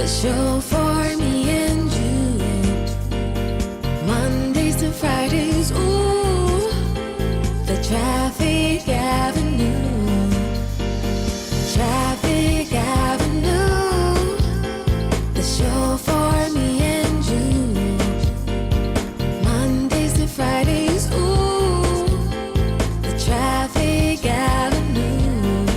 The show for me and you. Mondays to Fridays, ooh. The Traffic Avenue. Traffic Avenue. The show for me and you. Mondays to Fridays, ooh. The Traffic Avenue.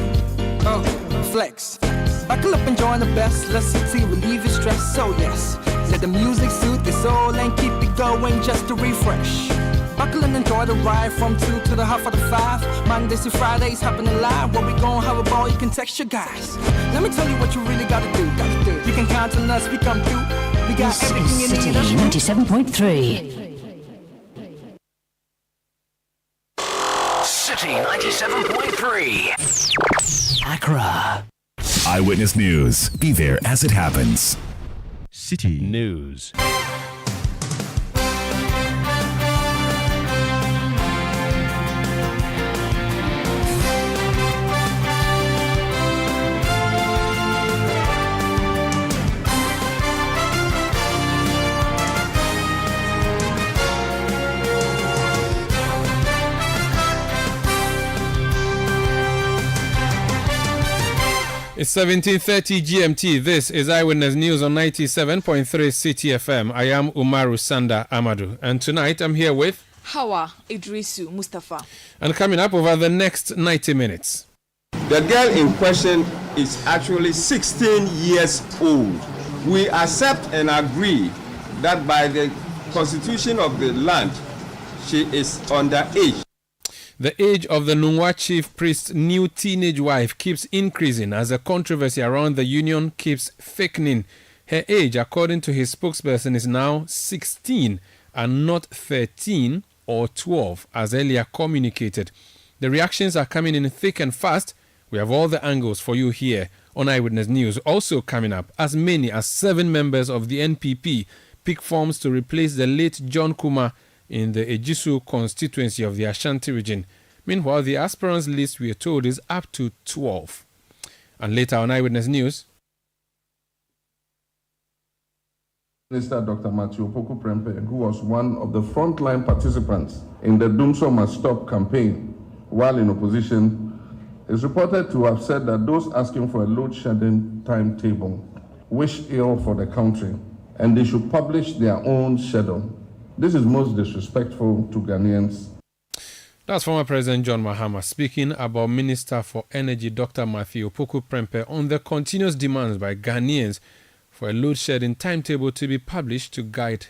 Oh, flex. Buckle up and join the best. Let's see, relieve your stress. So yes, let the music soothe your soul and keep it going just to refresh. Buckle and enjoy the ride from 2 to the half of the 5. Mondays to Fridays happening live. Where we gon' have a ball, you can text your guys. Let me tell you what you really gotta do. You can count on us, we come through. We got This everything is you need. Citi 97.3. Citi 97.3. Accra. Eyewitness News. Be there as it happens. City News. It's 17:30 GMT. This is Eyewitness News on 97.3 Citi FM. I am Umaru Sanda Amadou, and tonight I'm here with Hawa Idrisu Mustafa. And coming up over the next 90 minutes. The girl in question is actually 16 years old. We accept and agree that by the constitution of the land, she is underage. The age of the Nungwa chief priest's new teenage wife keeps increasing as the controversy around the union keeps thickening. Her age, according to his spokesperson, is now 16 and not 13 or 12, as earlier communicated. The reactions are coming in thick and fast. We have all the angles for you here on Eyewitness News. Also coming up, as many as 7 members of the NPP pick forms to replace the late John Kuma in the Ejisu constituency of the Ashanti region. Meanwhile, the aspirants list, we are told, is up to 12. And later on Eyewitness News, Minister Dr. Matthew Opoku Prempeh, who was one of the frontline participants in the Dumso Must Stop campaign while in opposition, is reported to have said that those asking for a load shedding timetable wish ill for the country and they should publish their own schedule. This is most disrespectful to Ghanaians. That's former President John Mahama speaking about Minister for Energy Dr. Matthew Opoku Prempeh on the continuous demands by Ghanaians for a load shedding timetable to be published to guide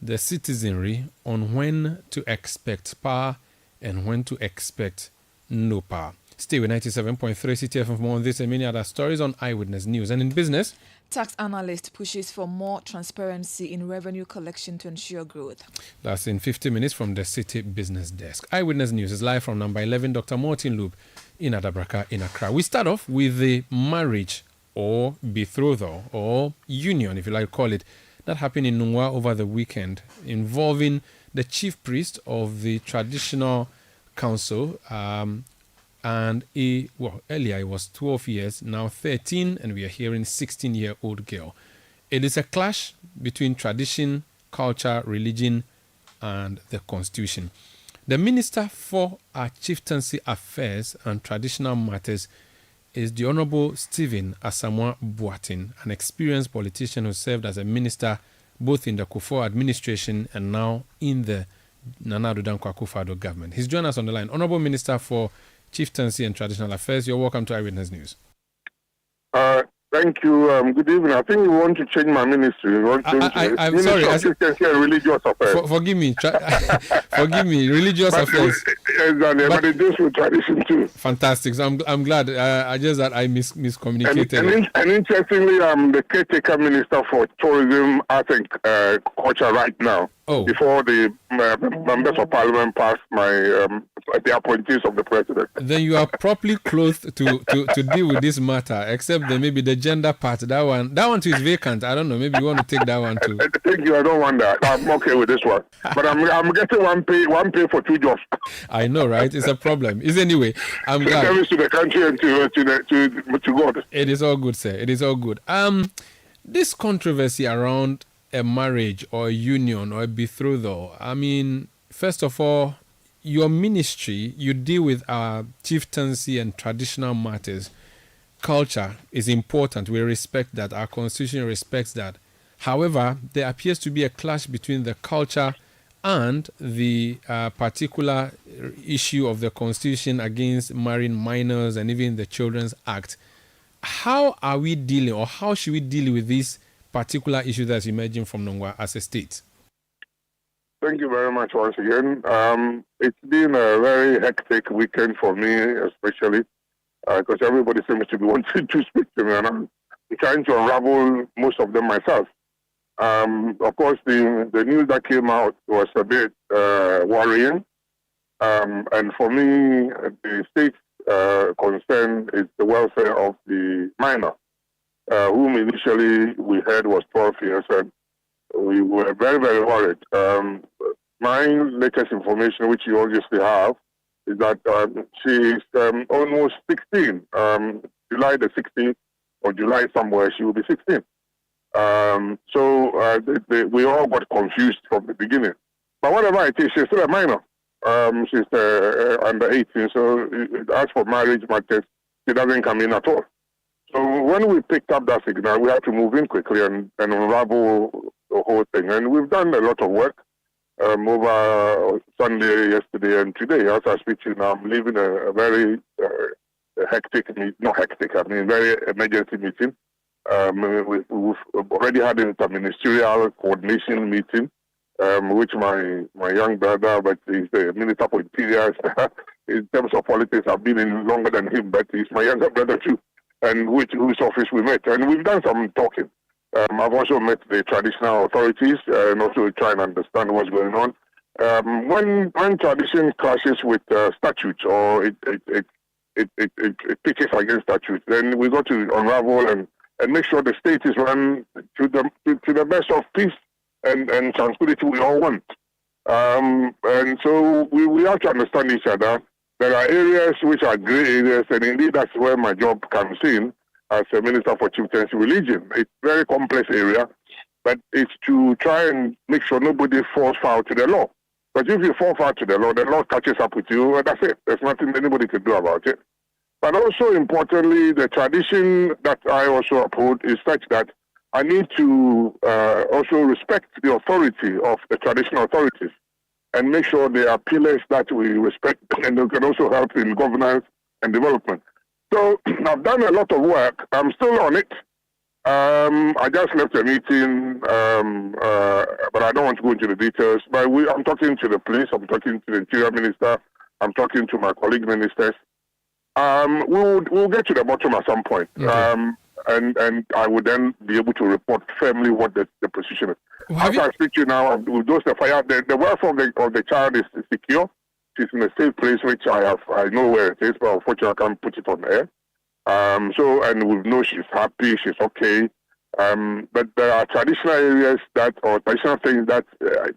the citizenry on when to expect power and when to expect no power. Stay with 97.3 Citi FM for more on this and many other stories on Eyewitness News. And in business, Tax analyst pushes for more transparency in revenue collection to ensure growth. That's in 50 minutes from the City Business Desk. Eyewitness News is live from number 11, Dr. Martin Loop in Adabraka in Accra. We start off with the marriage or betrothal or union, if you like to call it, that happened in Nungwa over the weekend, involving the chief priest of the traditional council, and earlier it was 12 years, now 13, and we are hearing 16-year-old girl. It is a clash between tradition, culture, religion, and the constitution. The Minister for our Chieftaincy Affairs and Traditional Matters is the Honorable Stephen Asamoah Boateng, an experienced politician who served as a minister both in the Kufuor administration and now in the Nana Addo Dankwa Akufo-Addo government. He's joined us on the line. Honorable Minister for Chieftaincy and Traditional Affairs, you're welcome to Eyewitness News. Thank you. Good evening. I think you want to change my ministry. I'm sorry. Chieftaincy and Religious Affairs. Forgive me. Forgive me. Religious Affairs. But it deals with tradition too. Fantastic. So I'm glad. I just that I miscommunicated. And interestingly, I'm the caretaker minister for tourism, art and culture right now. Oh. Before the members of parliament passed the appointees of the president. Then you are properly clothed to deal with this matter, except that maybe the gender part, that one too is vacant. I don't know. Maybe you want to take that one too. Thank you. I don't want that. I'm okay with this one. But I'm getting one pay for 2 jobs. I know, right? It's a problem. Anyway, I'm glad. Service to the country and to God. It is all good, sir. It is all good. This controversy around a marriage or a union or a betrothal, I mean, first of all, your ministry, you deal with our chieftaincy and traditional matters. Culture is important. We respect that. Our constitution respects that. However, there appears to be a clash between the culture and the particular issue of the constitution against marrying minors and even the Children's Act. How are we dealing, or how should we deal with this particular issue that's emerging from Nongwa as a state? Thank you very much once again. It's been a very hectic weekend for me, especially because everybody seems to be wanting to speak to me, and I'm trying to unravel most of them myself. Of course, the news that came out was a bit worrying, and for me, the state's concern is the welfare of the minor, whom initially we heard was 12 years, and we were very, very worried. My latest information, which you obviously have, is that she's almost 16. July the 16th or July somewhere, she will be 16. We all got confused from the beginning. But whatever it is, she's still a minor. She's under 18, so as for marriage matters, she doesn't come in at all. So when we picked up that signal, we had to move in quickly and unravel the whole thing. And we've done a lot of work over Sunday, yesterday, and today. As I speak to you now, I'm leaving a very hectic, not hectic, I mean very emergency meeting. We've already had an interministerial coordination meeting, which my young brother, but he's the Minister for Interior, in terms of politics, I've been in longer than him, but he's my younger brother too, and whose office we met. And we've done some talking. I've also met the traditional authorities and also try and understand what's going on. When tradition clashes with statutes or it pitches against statutes, then we got to unravel and make sure the state is run to the best of peace and tranquility we all want. And so we have to understand each other. There are areas which are gray areas, and indeed that's where my job comes in as a Minister for Chieftaincy Religion. It's a very complex area, but it's to try and make sure nobody falls foul to the law. But if you fall foul to the law catches up with you, and that's it. There's nothing anybody can do about it. But also importantly, the tradition that I also uphold is such that I need to also respect the authority of the traditional authorities and make sure they are pillars that we respect and they can also help in governance and development. So I've done a lot of work. I'm still on it. I just left a meeting, but I don't want to go into the details. But I'm talking to the police. I'm talking to the Interior Minister. I'm talking to my colleague ministers. We'll get to the bottom at some point. Okay. And I would then be able to report firmly what the position is. After I speak to you now, the welfare of the child is secure. She's in a safe place, which I know where it is, but unfortunately I can't put it on air. And we know she's happy, she's okay. But there are traditional areas or traditional things that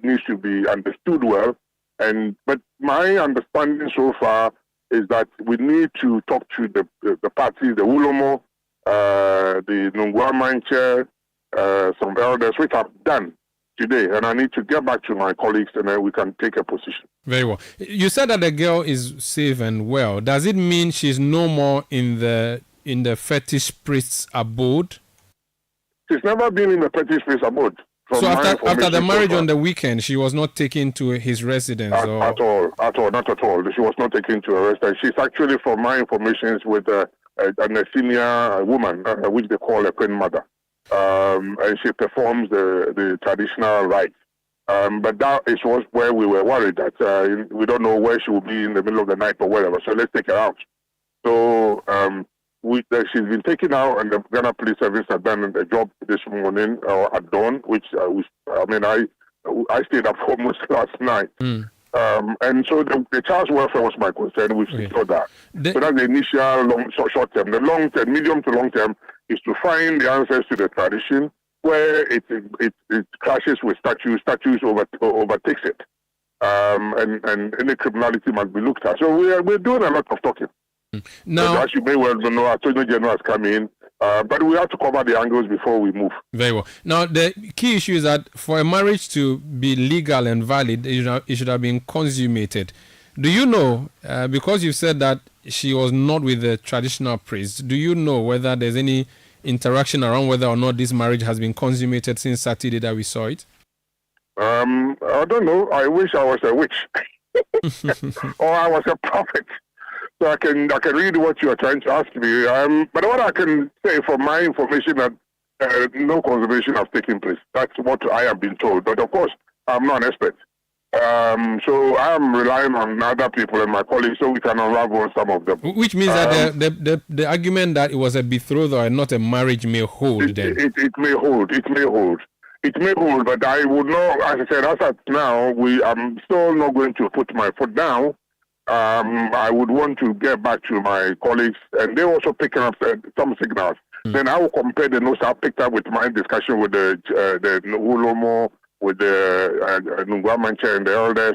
needs to be understood well. But my understanding so far is that we need to talk to the parties, the Ulomo, the Nungwa Manche, some elders, which I've done today, and I need to get back to my colleagues and then we can take a position. Very well. You said that the girl is safe and well. Does it mean she's no more in the fetish priest's abode? She's never been in the fetish priest's abode. So after the marriage on the weekend, she was not taken to his residence? At all, not at all. She was not taken to a residence. She's actually, from my information, is with a senior woman, which they call a queen mother. And she performs the traditional rites. But that is where we were worried that we don't know where she will be in the middle of the night or whatever. So let's take her out. So she's been taken out, and the Ghana Police Service has done a job this morning or at dawn, which I stayed up almost last night. And so the child's welfare was my concern. We've secured that. So that's the initial short term. The long term, medium to long term, is to find the answers to the tradition where it clashes with statutes. Statutes overtakes it, and any criminality must be looked at. So we're doing a lot of talking. Now, as you may well know, Attorney General has come in. But we have to cover the angles before we move. Very well. Now, the key issue is that for a marriage to be legal and valid, it should have been consummated. Do you know, because you said that she was not with the traditional priest, do you know whether there's any interaction around whether or not this marriage has been consummated since Saturday that we saw it? I don't know. I wish I was a witch. Or I was a prophet. So I can read what you are trying to ask me. But what I can say from my information that no consummation has taken place. That's what I have been told. But of course, I'm not an expert. So I'm relying on other people and my colleagues so we can unravel some of them. Which means that the argument that it was a betrothal and not a marriage may hold then. It may hold. It may hold. It may hold, but I would not, as I said, as of now, I'm still not going to put my foot down. I would want to get back to my colleagues, and they're also picking up some signals. Then I will compare the notes I picked up with my discussion with the Ulomo, with the Nungwamanche and the elders,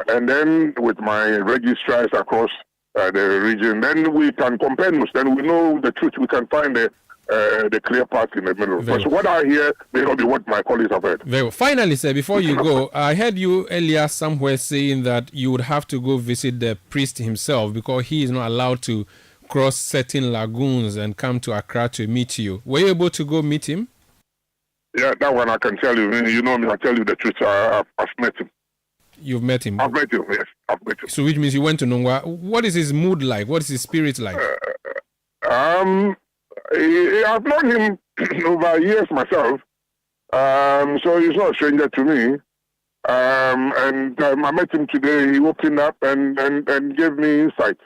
and then with my registrars across the region. Then we can compare notes. Then we know the truth. We can find the clear path in the middle. So what I hear may not be what my colleagues have heard. Very well. Finally, sir, before you go, I heard you earlier somewhere saying that you would have to go visit the priest himself because he is not allowed to cross certain lagoons and come to Accra to meet you. Were you able to go meet him? Yeah, that one I can tell you. You know me, I'll tell you the truth. I've met him. You've met him? I've met him, yes. I've met him. So which means you went to Nungwa. What is his mood like? What is his spirit like? I've known him over years myself, so he's not a stranger to me. And I met him today. He opened up and gave me insight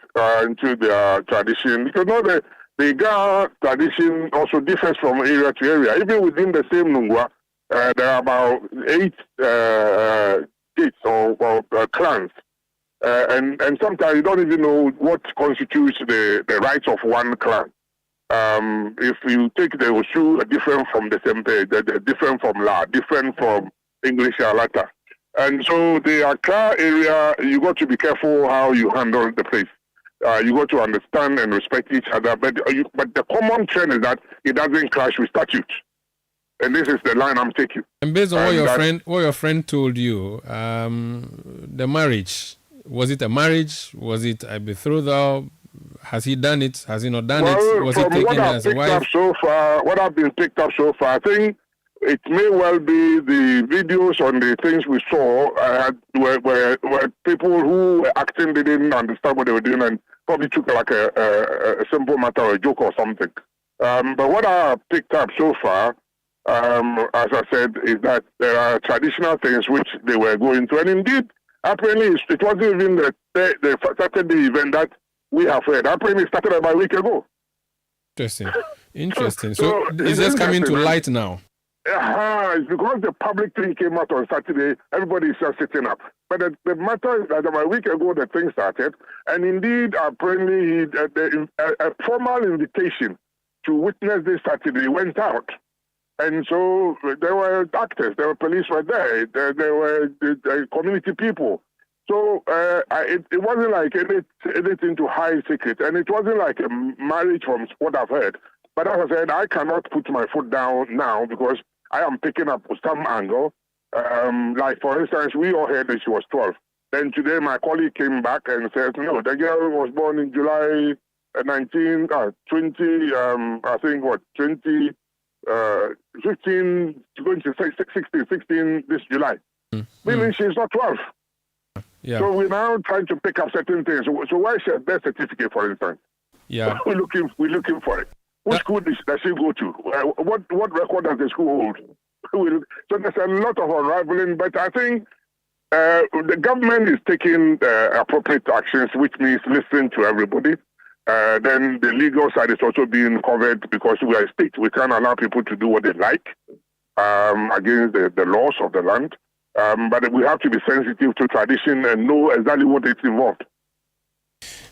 into their tradition. Because the Ga tradition also differs from area to area. Even within the same Nungwa, there are about 8 states or clans. And sometimes you don't even know what constitutes the rights of one clan. If you take the Oshu, different from the Sempe, different from La, different from English Alata. And so the Accra area, you got to be careful how you handle the place. You got to understand and respect each other. But the common trend is that it doesn't clash with statutes. And this is the line I'm taking. And based on what your friend told you, the marriage, was it a marriage? Was it a betrothal? Has he done it? Has he not done it? Was he taken as a wife? What I've been picked up so far, I think it may well be the videos on the things we saw where people who were acting, they didn't understand what they were doing and probably took like a simple matter or a joke or something. But what I picked up so far, as I said, is that there are traditional things which they were going to. And indeed, apparently, it wasn't even the Saturday event that we have heard. Apparently, it started about a week ago. Interesting. So it's just coming to light now. It's because the public thing came out on Saturday, everybody is just sitting up. But the matter is that about a week ago the thing started, and indeed, apparently, a formal invitation to witness this Saturday went out. And so there were actors, there were police were there were community people. So it wasn't like anything to hide secret, and it wasn't like a marriage from what I've heard. But as I said, I cannot put my foot down now because I am picking up some angle. Like, for instance, we all heard that she was 12. Then today my colleague came back and said, no, the girl was born in July 20, I think, 15, going to 16 this July. Meaning she's not 12. Yeah. So we're now trying to pick up certain things. So why is she a birth certificate, for instance? Yeah. We're looking for it. Which school does she go to? What record does the school hold? So there's a lot of unraveling, but I think the government is taking appropriate actions, which means listening to everybody. Then the legal side is also being covered because we are a state. We can't allow people to do what they like against the laws of the land. But we have to be sensitive to tradition and know exactly what it's involved.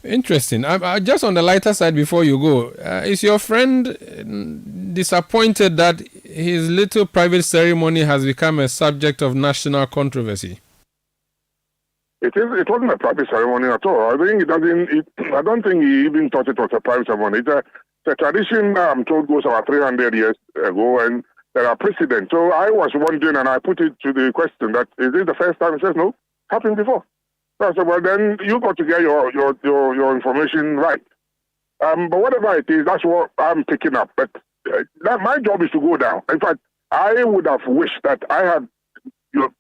Interesting. Just on the lighter side before you go, is your friend disappointed that his little private ceremony has become a subject of national controversy? It wasn't a private ceremony at all. I think I don't think he even thought it was a private ceremony. It's The tradition, I'm told, goes about 300 years ago, and there are precedents. So I was wondering, and I put it to the question that, is it the first time? He says, no, happened before. So I said, well, then you got to get your information right. But whatever it is, that's what I'm picking up. But my job is to go down. In fact, I would have wished that I had, you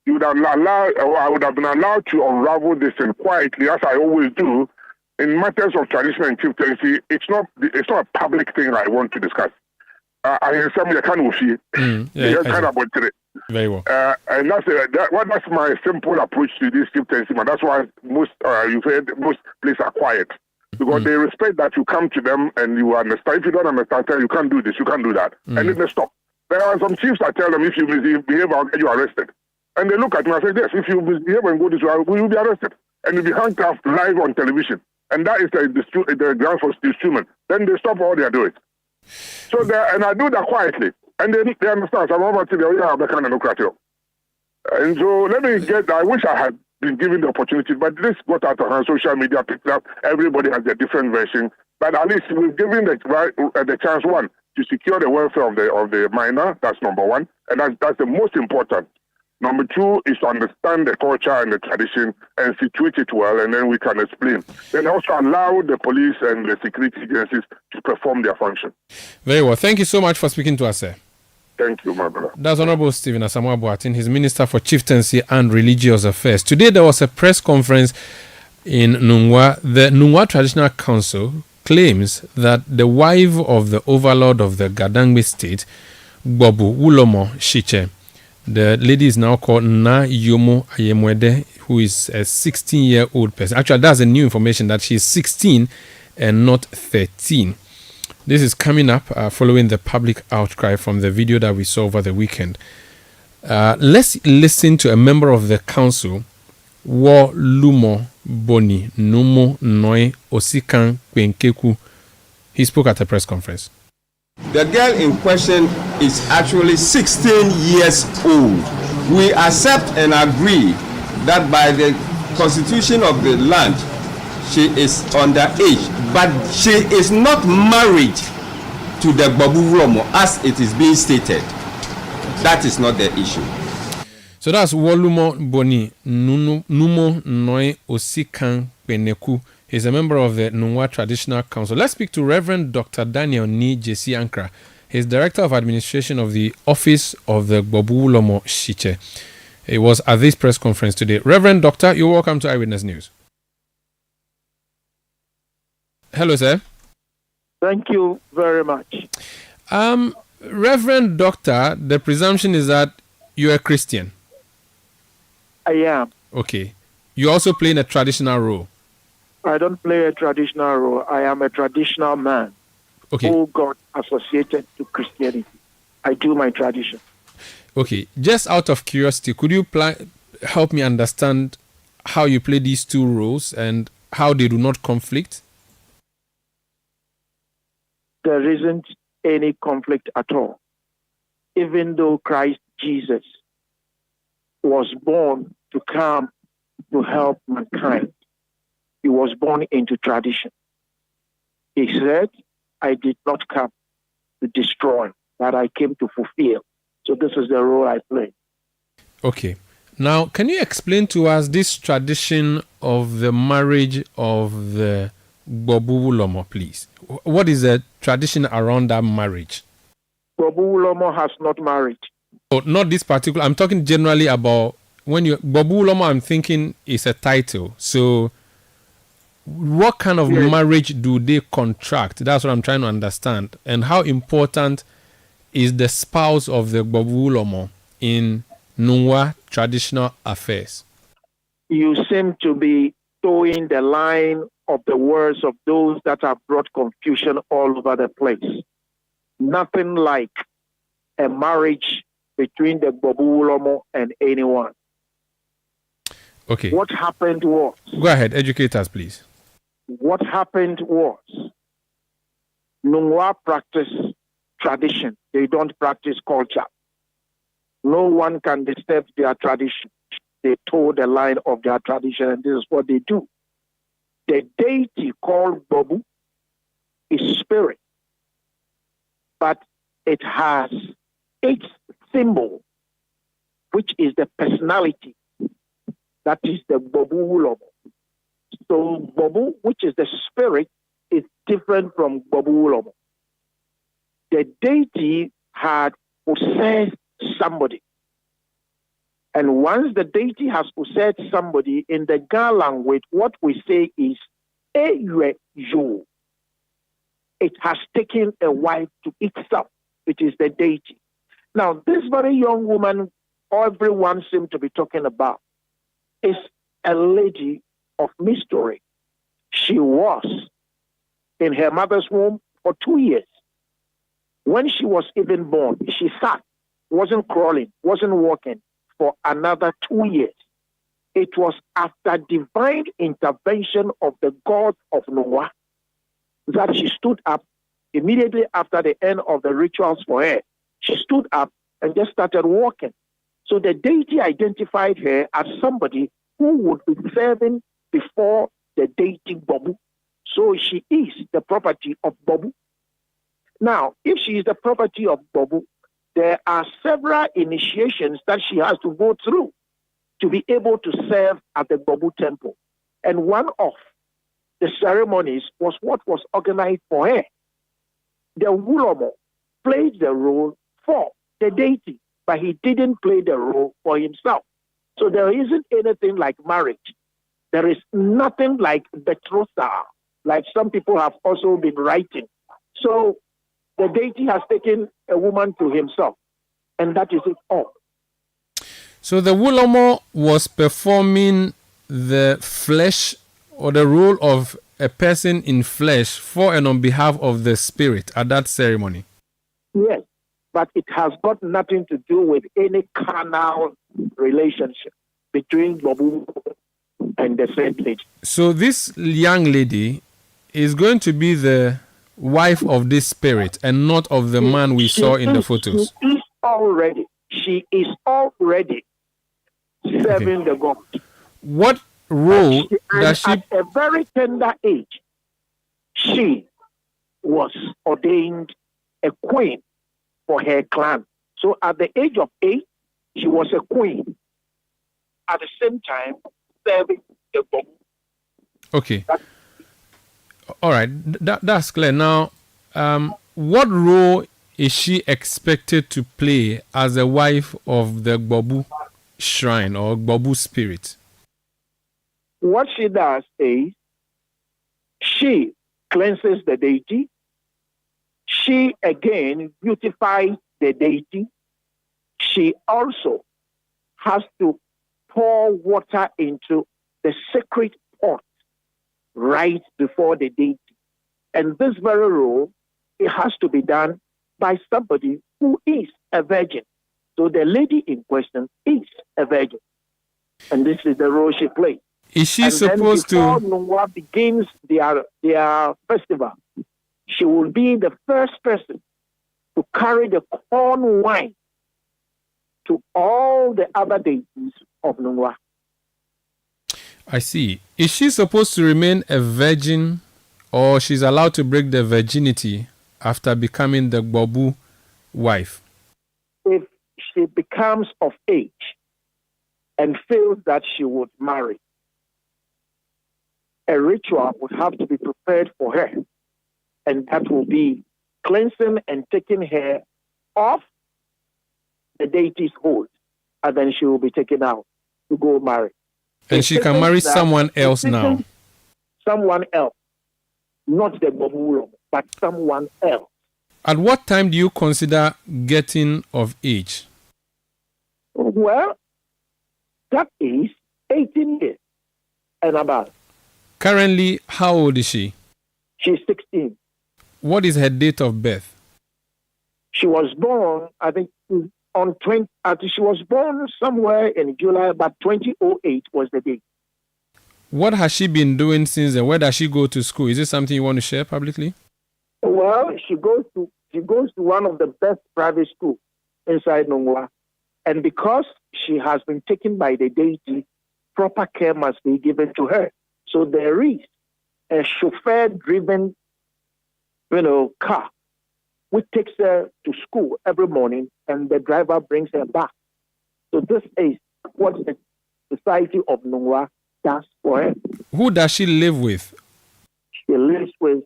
would have allowed, or I would have been allowed to unravel this thing quietly, as I always do. In matters of tradition and chieftaincy, it's not a public thing I want to discuss. I hear some of the kind of very well. And that's my simple approach to this chieftaincy. Man. That's why most you've heard most places are quiet, because they respect that you come to them and you understand. If you don't understand, tell you can't do this, you can't do that, and then they stop. There are some chiefs that tell them, if you misbehave, I'll get you arrested. And they look at me and say, yes, if you misbehave and go this way, will you be arrested? And you'll be handcuffed live on television. And that is the ground for disturbance. Then they stop all they are doing. So and I do that quietly. And they understand. So I'm about to be and so I wish I had been given the opportunity, but this got out of hand. Social media picked up. Everybody has a different version. But at least we've given the chance, one, to secure the welfare of the minor. That's number one. And that's the most important. Number two is to understand the culture and the tradition and situate it well, and then we can explain. Then also allow the police and the security agencies to perform their function. Very well. Thank you so much for speaking to us, sir. Thank you, my brother. That's Honorable Stephen Asamoah Boateng, his Minister for Chieftaincy and Religious Affairs. Today there was a press conference in Nungwa. The Nungwa Traditional Council claims that the wife of the overlord of the Gadangme state, Gbobu Ulomo Shiche, the lady is now called Na Yomo Ayemwede, who is a 16-year-old person. Actually, that's a new information that she's 16 and not 13. This is coming up following the public outcry from the video that we saw over the weekend. Let's listen to a member of the council, Wo Lumo Boni Numo Noi Osikan Kwenkeku. He spoke at a press conference. The girl in question is actually 16 years old. We accept and agree that by the constitution of the land, she is underage, but she is not married to the Gbobu Ulomo as it is being stated. That is not the issue. So that's Wolumo Boni Numo Noi Osikan Kwenkeku. He's a member of the Nungwa Traditional Council. Let's speak to Reverend Dr. Daniel Ni J.C. Ankra. He's Director of Administration of the Office of the Gbobu Ulomo Shiche. He was at this press conference today. Reverend Doctor, you're welcome to Eyewitness News. Hello, sir. Thank you very much. Reverend Doctor, the presumption is that you're a Christian. I am. Okay. You're also playing a traditional role. I don't play a traditional role. I am a traditional man who got associated to Christianity. I do my tradition. Okay. Just out of curiosity, could you help me understand how you play these two roles and how they do not conflict? There isn't any conflict at all. Even though Christ Jesus was born to come to help mankind, he was born into tradition. He said, I did not come to destroy, but I came to fulfill. So this is the role I play. Okay. Now, can you explain to us this tradition of the marriage of the Gbobu Ulomo, please? What is the tradition around that marriage? Gbobu Ulomo has not married. Oh, not this particular. I'm talking generally about when you Gbobu Ulomo, I'm thinking is a title. So what kind of marriage do they contract? That's what I'm trying to understand. And how important is the spouse of the Gbobu Ulomo in Nungwa traditional affairs? You seem to be towing the line of the words of those that have brought confusion all over the place. Nothing like a marriage between the Gbobu Ulomo and anyone. Okay. What happened was... Go ahead, educate us, please. What happened was Nungwa practice tradition. They don't practice culture. No one can disturb their tradition. They toe the line of their tradition, and this is what they do. The deity called Gbobu is spirit, but it has its symbol, which is the personality. That is the Bobu Ulomo. So Bobu, which is the spirit, is different from Bobu Ulomo. The deity had possessed somebody. And once the deity has possessed somebody, in the Ga language, what we say is, Eyewitness. It has taken a wife to itself, which is the deity. Now, this very young woman, everyone seems to be talking about, is a lady of mystery. She was in her mother's womb for 2 years. When she was even born, she sat, wasn't crawling, wasn't walking for another 2 years. It was after divine intervention of the God of Noah that she stood up immediately after the end of the rituals for her. She stood up and just started walking. So the deity identified her as somebody who would be serving before the deity Bobu. So she is the property of Bobu. Now, if she is the property of Bobu, there are several initiations that she has to go through to be able to serve at the Bobu temple. And one of the ceremonies was what was organized for her. The Ulomo played the role for the deity, but he didn't play the role for himself. So there isn't anything like marriage. There is nothing like betrothal, like some people have also been writing. So the deity has taken a woman to himself, and that is it all. So the Ulomo was performing the flesh or the role of a person in flesh for and on behalf of the spirit at that ceremony. Yes, but it has got nothing to do with any carnal relationship between Bobu and the said lady. So this young lady is going to be the wife of this spirit and not of the man we saw in the photos. She is already serving the God. What role does she... At a very tender age, she was ordained a queen for her clan. So at the age of 8, she was a queen. At the same time, serving the God. Okay. All right. That's clear. Now, what role is she expected to play as a wife of the Gbobu shrine or Gbobu spirit? What she does is she cleanses the deity. She again beautifies the deity. She also has to pour water into the sacred pot right before the deity. And this very role, it has to be done by somebody who is a virgin. So the lady in question is a virgin. And this is the role she plays. Is she supposed to... Before Noah begins their festival, she will be the first person to carry the corn wine to all the other deities of Noah. I see. Is she supposed to remain a virgin, or she's allowed to break the virginity after becoming the Gbobu wife? If she becomes of age and feels that she would marry, a ritual would have to be prepared for her, and that will be cleansing and taking her off the deity's hold, and then she will be taken out to go marry. And she can marry someone else now. Someone else. Not the Gbobu, but someone else. At what time do you consider getting of age? Well, that is 18 years and above. Currently, how old is she? She's 16. What is her date of birth? She was born, I think, on 20. She was born somewhere in July, but 2008 was the date. What has she been doing since then? Where does she go to school? Is this something you want to share publicly? Well, she goes to one of the best private schools inside Nongwa. And because she has been taken by the deity, proper care must be given to her. So there is a chauffeur-driven car, which takes her to school every morning, and the driver brings her back. So this is what the society of Nungwa does for her. Who does she live with? She lives with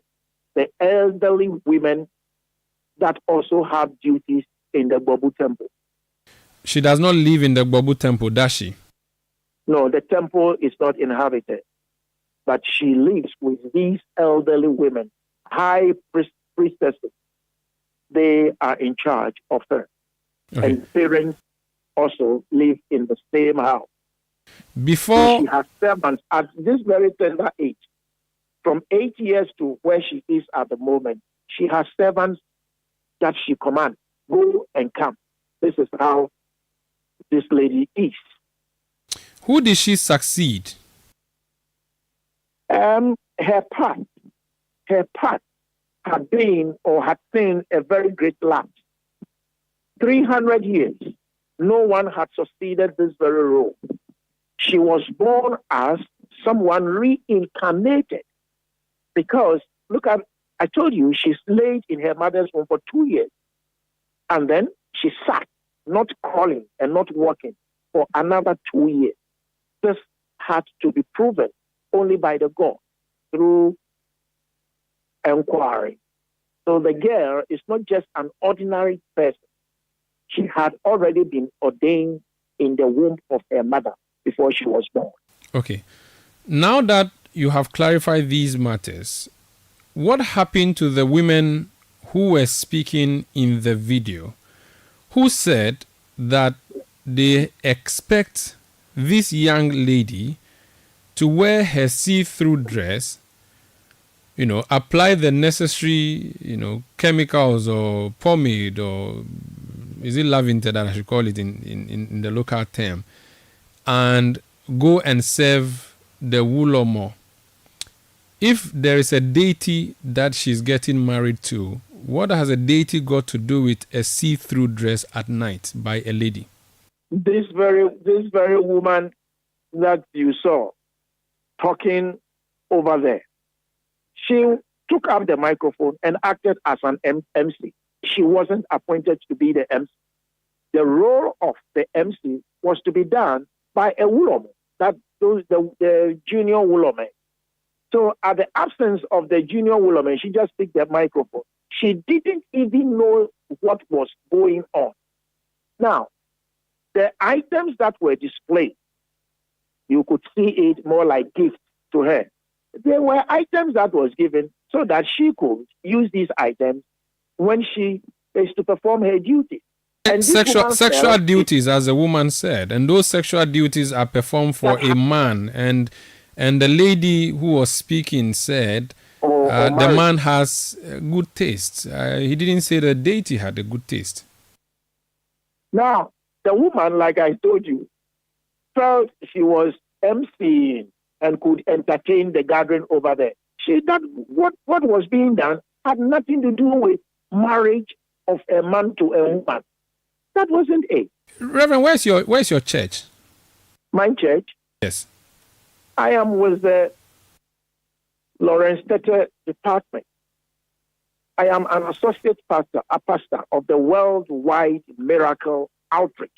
the elderly women that also have duties in the Bobu temple. She does not live in the Bobu temple, does she? No, the temple is not inhabited. But she lives with these elderly women, high priestesses. They are in charge of her. Okay. And parents also live in the same house. Before So she has servants at this very tender age, from 8 years to where she is at the moment. She has servants that she commands, go and come. This is how this lady is. Who did she succeed? Her path had been or had seen a very great lapse. 300 years, no one had succeeded this very role. She was born as someone reincarnated because, look at, I told you, she stayed in her mother's womb for 2 years. And then she sat, not crawling and not walking, for another 2 years. This had to be proven only by the God through inquiry. So the girl is not just an ordinary person. She had already been ordained in the womb of her mother before she was born. Okay. Now that you have clarified these matters, what happened to the women who were speaking in the video, who said that they expect this young lady to wear her see-through dress, apply the necessary, chemicals or pomade, or is it lavender that I should call it in the local term, and go and serve the Wulomo. If there is a deity that she's getting married to, what has a deity got to do with a see-through dress at night by a lady? This very woman that you saw talking over there, she took up the microphone and acted as an MC. She wasn't appointed to be the MC. The role of the MC was to be done by a Wulomo, the junior Wulome. So at the absence of the junior Wulome, she just picked the microphone. She didn't even know what was going on. Now, the items that were displayed, you could see it more like gifts to her. There were items that was given so that she could use these items when she is to perform her duty. And sexual duties, as a woman said, and those sexual duties are performed for a man. And the lady who was speaking said the man has good taste. He didn't say the deity had a good taste. Now, the woman, like I told you, felt she was emceeing and could entertain the gathering over there. What was being done had nothing to do with marriage of a man to a woman. That wasn't it. Reverend, where's your church? My church? Yes. I am with the Lawrence Tete department. I am an associate pastor, a pastor of the Worldwide Miracle Outreach.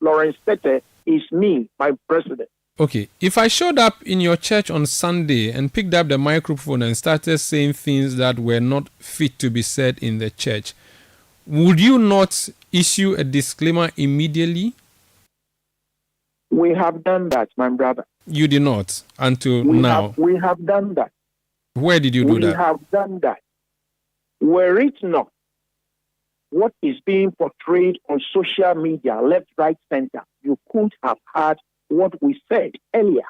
Lawrence Tete is me, my president. Okay, if I showed up in your church on Sunday and picked up the microphone and started saying things that were not fit to be said in the church, would you not issue a disclaimer immediately? We have done that, my brother. You did not until now. We have done that. Where did you do that? We have done that. Were it not what is being portrayed on social media, left, right, center, you could have heard what we said earlier.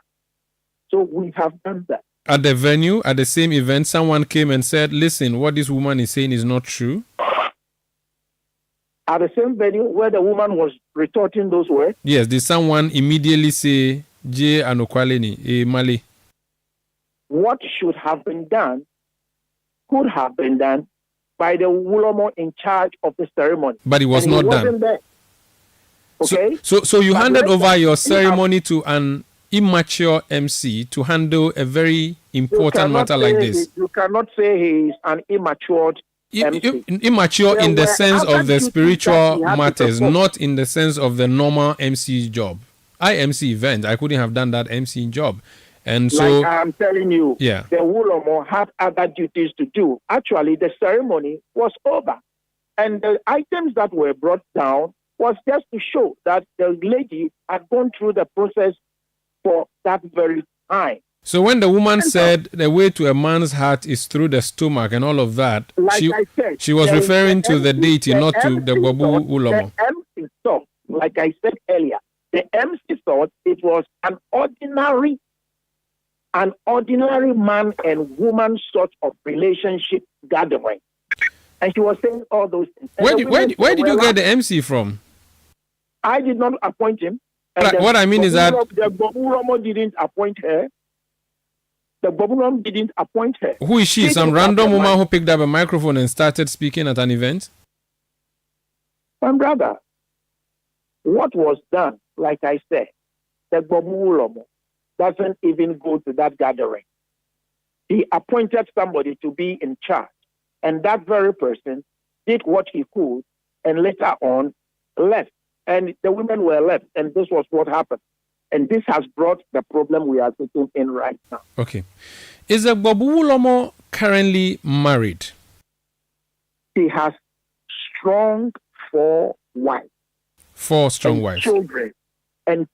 So we have done that. At the venue, at the same event, someone came and said, listen, what this woman is saying is not true. At the same venue where the woman was retorting those words? Yes, did someone immediately say, J Anokwaleni, Mali? What should have been done could have been done by the Wulomo in charge of the ceremony. But it was not done. There. Okay? So you handed over your ceremony to an immature MC to handle a very important matter like this? You cannot say he is an immature MC. Immature in the sense of the spiritual matters, perform. not in the sense of the normal MC job. I MC event, I couldn't have done that MC job. And so, like I'm telling you, yeah, the Wulomo had other duties to do. Actually, the ceremony was over. And the items that were brought down was just to show that the lady had gone through the process for that very time. So when the woman said the way to a man's heart is through the stomach and all of that, like I said, she was referring to the deity, not to the Gbobu Wulomo. The MC thought, like I said earlier, the MC thought it was an ordinary man and woman sort of relationship gathering. And she was saying all those things. Where did you get the MC from? I did not appoint him. What I mean is that the Gbobu didn't appoint her. The Gbobu didn't appoint her. Who is she? Some random woman who picked up a microphone and started speaking at an event? My brother, what was done, like I said, the Gbobu doesn't even go to that gathering. He appointed somebody to be in charge. And that very person did what he could and later on left. And the women were left. And this was what happened. And this has brought the problem we are sitting in right now. Okay. Is the Gbobu Wulomo currently married? He has strong 4 wives. 4 strong wives. Children and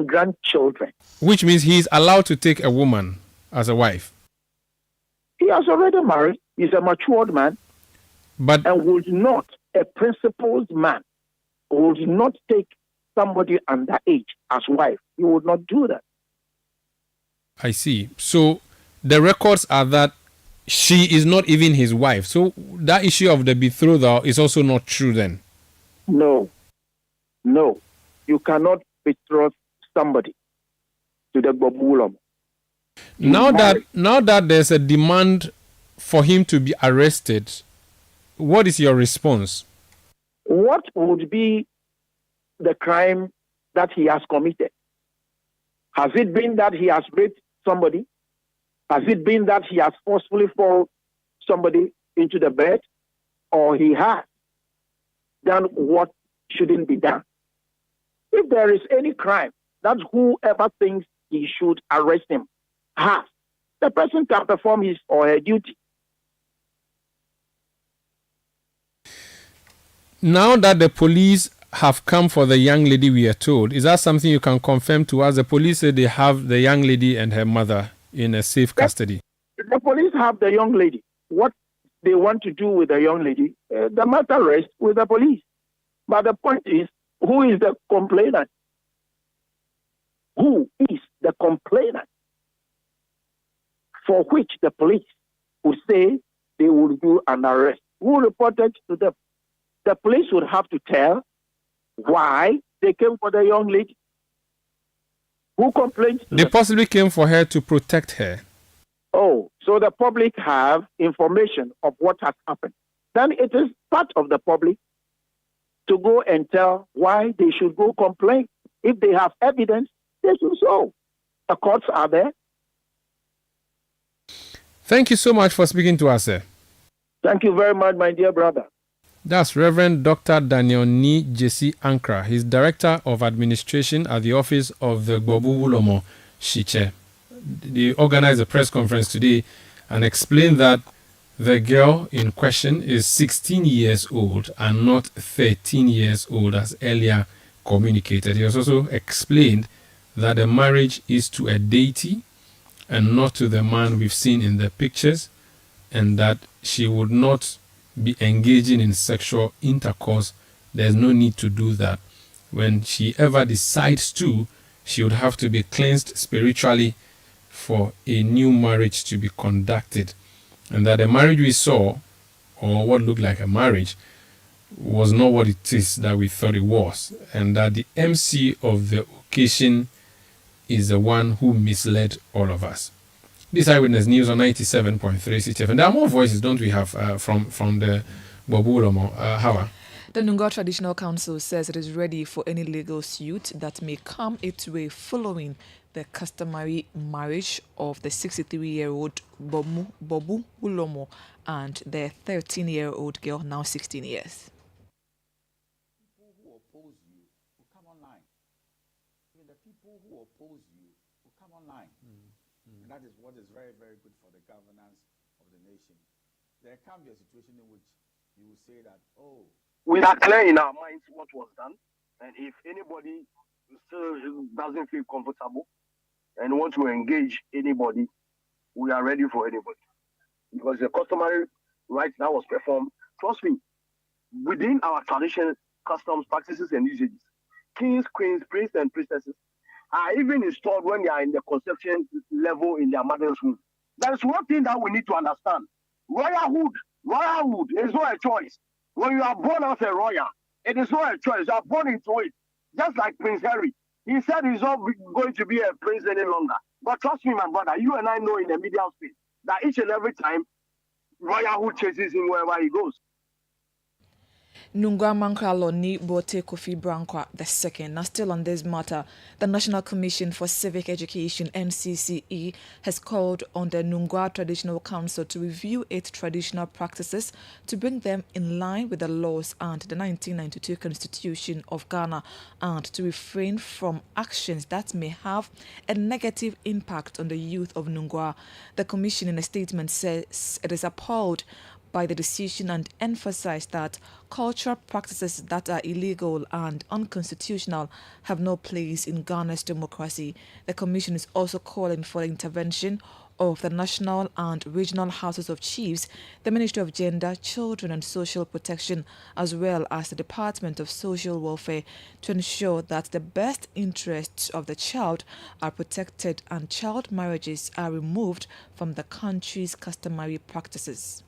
grandchildren. Which means he is allowed to take a woman as a wife. He has already married. He's a matured man. And would not, a principled man, would not take somebody underage as wife. He would not do that. I see. So the records are that she is not even his wife. So that issue of the betrothal is also not true then? No. You cannot betroth somebody to the Gbobu Wulomo. Now that there's a demand for him to be arrested, what is your response? What would be the crime that he has committed? Has it been that he has raped somebody? Has it been that he has forcefully forced somebody into the bed? Or he has done what shouldn't be done? If there is any crime that whoever thinks he should arrest him has, the person can perform his or her duty. Now that the police have come for the young lady, we are told, is that something you can confirm to us? The police say they have the young lady and her mother in a safe custody. The police have the young lady. What they want to do with the young lady, the matter rests with the police. But the point is, who is the complainant? Who is the complainant for which the police would say they will do an arrest? Who reported to them? The police would have to tell why they came for the young lady. Who complained? They possibly came for her to protect her. Oh, so the public have information of what has happened. Then it is part of the public to go and tell why they should go complain. If they have evidence, they should show. The courts are there. Thank you so much for speaking to us, sir. Thank you very much, my dear brother. That's Reverend Dr. Daniel Ni Jesse Ankra. He's Director of Administration at the Office of the Gbobu Wulomo Shiche. They organized a press conference today and explained that the girl in question is 16 years old and not 13 years old as earlier communicated. He has also explained that the marriage is to a deity and not to the man we've seen in the pictures, and that she would not be engaging in sexual intercourse. There's no need to do that. When she ever decides to, she would have to be cleansed spiritually for a new marriage to be conducted. And that the marriage we saw, or what looked like a marriage, was not what it is that we thought it was. And that the MC of the occasion is the one who misled all of us. This Eyewitness News on 97.3 Citi FM. There are more voices, don't we have, from the Gbobu Wulomo? Hawa? The Nunga Traditional Council says it is ready for any legal suit that may come its way following the customary marriage of the 63-year-old Bobu Ulomo and the 13-year-old girl, now 16 years. People who oppose you will come online. The people who oppose you will come online. And that is what is very, very good for the governance of the nation. There can be a situation in which you will say that, oh, we are clear in our minds what was done, and if anybody still doesn't feel comfortable and want to engage anybody, we are ready for anybody. Because the customary right that was performed, trust me, within our tradition, customs, practices, and usages, kings, queens, priests, and priestesses are even installed when they are in the conception level in their mother's womb. That is one thing that we need to understand. Royalhood is not a choice. When you are born as a royal, it is not a choice. You are born into it. Just like Prince Harry. He said he's not going to be a prince any longer. But trust me, my brother, you and I know in the media space that each and every time, royalhood chases him wherever he goes. Nungwa Mankralo ni Bote Kofi Brankwa II. Now, still on this matter, the National Commission for Civic Education, NCCE, has called on the Nungwa Traditional Council to review its traditional practices to bring them in line with the laws and the 1992 Constitution of Ghana, and to refrain from actions that may have a negative impact on the youth of Nungwa. The Commission, in a statement, says it is appalled by the decision and emphasized that cultural practices that are illegal and unconstitutional have no place in Ghana's democracy. The Commission is also calling for the intervention of the National and Regional Houses of Chiefs, the Ministry of Gender, Children and Social Protection, as well as the Department of Social Welfare, to ensure that the best interests of the child are protected and child marriages are removed from the country's customary practices.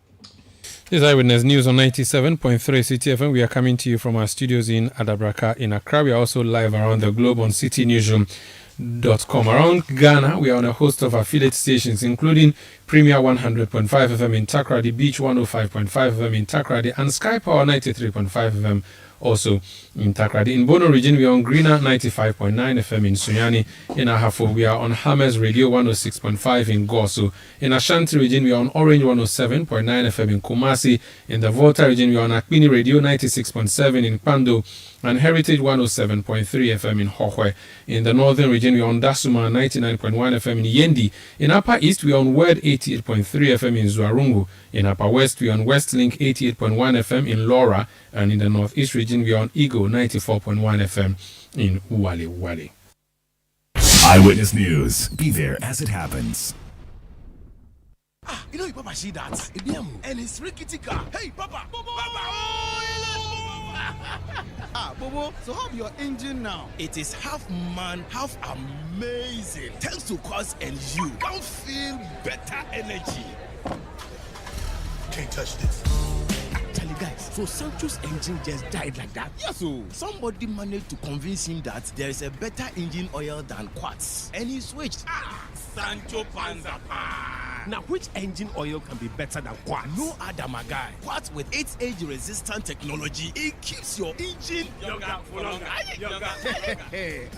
This is Eyewitness News on 97.3 Citi FM. We are coming to you from our studios in Adabraka in Accra. We are also live around the globe on citinewsroom.com. Around Ghana, we are on a host of affiliate stations, including Premier 100.5 FM in Takoradi, Beach 105.5 FM in Takoradi, and Sky Power 93.5 FM also in Takoradi. In Bono region, we are on Greener 95.9 FM in Sunyani. In Ahafo, we are on Hammers Radio 106.5 in Gosu. In Ashanti region, we are on Orange 107.9 FM in Kumasi. In the Volta region, we are on Akpini Radio 96.7 in Pando and Heritage 107.3 FM in Hohwe. In the northern region, we are on Dasuma 99.1 FM in Yendi. In Upper East, we are on Word 88.3 FM in Zuarungu. In Upper West, we are on Westlink 88.1 FM in Laura. And in the northeast region, we are on Eagle 94.1 FM in Wale. Eyewitness News. Be there as it happens. You know, Papa see that? And it's rickety car. Hey, Papa! Papa! Bobo, so how's your engine now? It is half man, half amazing. Thanks to Quartz and you can feel better energy. Can't touch this. Actually, guys, so Sancho's engine just died like that? Yes, so somebody managed to convince him that there is a better engine oil than Quartz, and he switched. Sancho Panza. Now, which engine oil can be better than Quartz? No other, my guy. Quartz with its age-resistant technology, it keeps your engine younger for longer.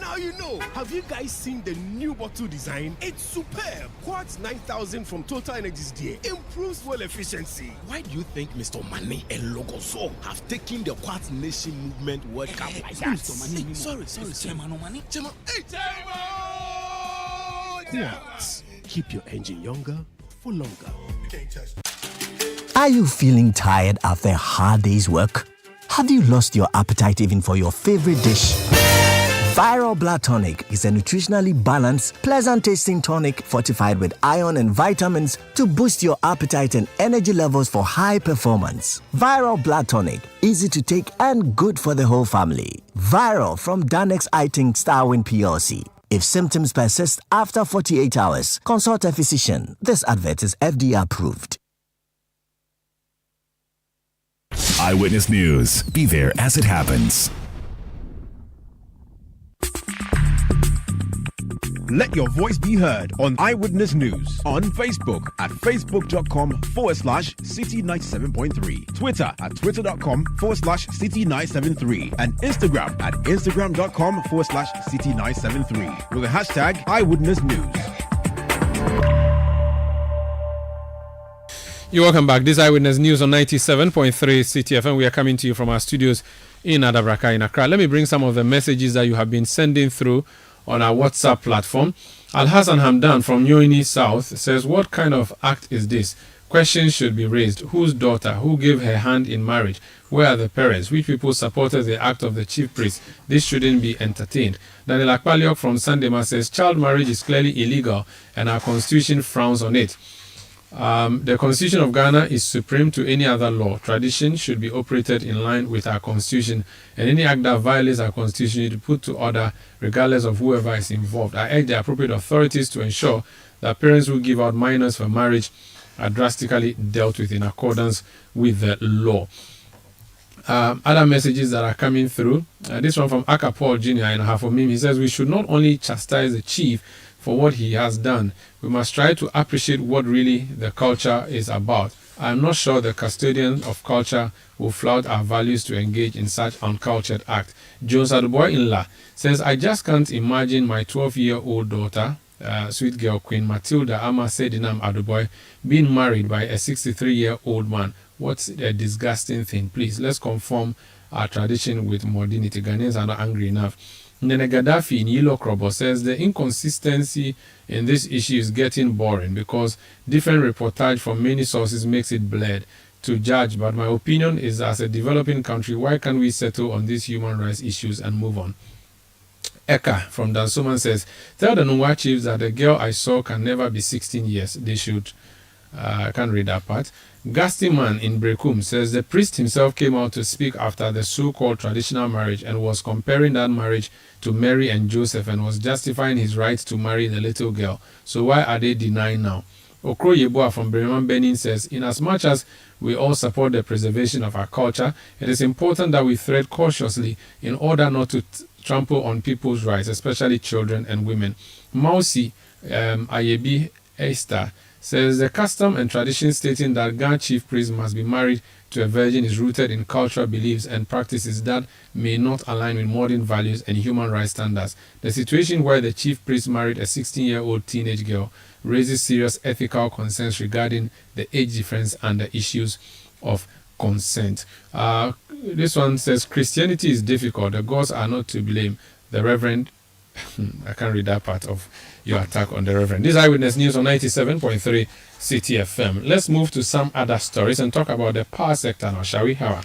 Now you know. Have you guys seen the new bottle design? It's superb. Quartz 9000 from Total Energies there improves fuel efficiency. Why do you think Mr. Mane and Logoso have taken the Quartz Nation movement World Cup like that? Sorry. Chairman. Quartz. Keep your engine younger for longer. Are you feeling tired after a hard day's work? Have you lost your appetite even for your favorite dish? Viral Blood Tonic is a nutritionally balanced, pleasant-tasting tonic fortified with iron and vitamins to boost your appetite and energy levels for high performance. Viral Blood Tonic, easy to take and good for the whole family. Viral from Danex Iting Starwin PLC. If symptoms persist after 48 hours, consult a physician. This advert is FDA approved. Eyewitness News. Be there as it happens. Let your voice be heard on Eyewitness News on Facebook at facebook.com/Citi97.3, Twitter at twitter.com/Citi973, and Instagram at instagram.com/Citi973 with the hashtag Eyewitness News. You're welcome back. This Eyewitness News on 97.3 Citi FM. We are coming to you from our studios in Adabraka in Accra. Let me bring some of the messages that you have been sending through on our WhatsApp platform. Al-Hassan Hamdan from Nyoini South says, what kind of act is this? Questions should be raised. Whose daughter? Who gave her hand in marriage? Where are the parents? Which people supported the act of the chief priest? This shouldn't be entertained. Daniel Akpaliok from Sandema says, child marriage is clearly illegal and our constitution frowns on it. The Constitution of Ghana is supreme to any other law. Tradition should be operated in line with our Constitution, and any act that violates our Constitution should be put to order regardless of whoever is involved. I urge the appropriate authorities to ensure that parents who give out minors for marriage are drastically dealt with in accordance with the law. Other messages that are coming through. This one from Aka Paul Jr. in Hafomim. He says, we should not only chastise the chief for what he has done, we must try to appreciate what really the culture is about. I am not sure the custodian of culture will flout our values to engage in such uncultured act. Jones Aduboy Inla says, I just can't imagine my 12-year-old daughter, sweet girl Queen Matilda Ama Sedinam Aduboy, being married by a 63-year-old man. What's a disgusting thing? Please, let's conform our tradition with modernity. Ghanaians are not angry enough. Nene Gaddafi in Yilo Krobo says the inconsistency in this issue is getting boring because different reportage from many sources makes it blurred to judge. But my opinion is, as a developing country, why can't we settle on these human rights issues and move on? Eka from Dansoman says, tell the Nungwa chiefs that the girl I saw can never be 16 years. They should. I can't read that part. Gastiman in Brekum says the priest himself came out to speak after the so-called traditional marriage and was comparing that marriage to Mary and Joseph and was justifying his right to marry the little girl. So why are they denying now? Okro Yeboah from Breman Benin says, in as much as we all support the preservation of our culture, it is important that we tread cautiously in order not to trample on people's rights, especially children and women. Mausi Ayebi Esther says the custom and tradition stating that Ghana chief priest must be married to a virgin is rooted in cultural beliefs and practices that may not align with modern values and human rights standards. The situation where the chief priest married a 16-year-old teenage girl raises serious ethical concerns regarding the age difference and the issues of consent. This one says Christianity is difficult. The gods are not to blame. The Reverend I can't read that part of your attack on the Reverend. This Eyewitness News on 97.3 Citi FM. Let's move to some other stories and talk about the power sector now, shall we, Hawa?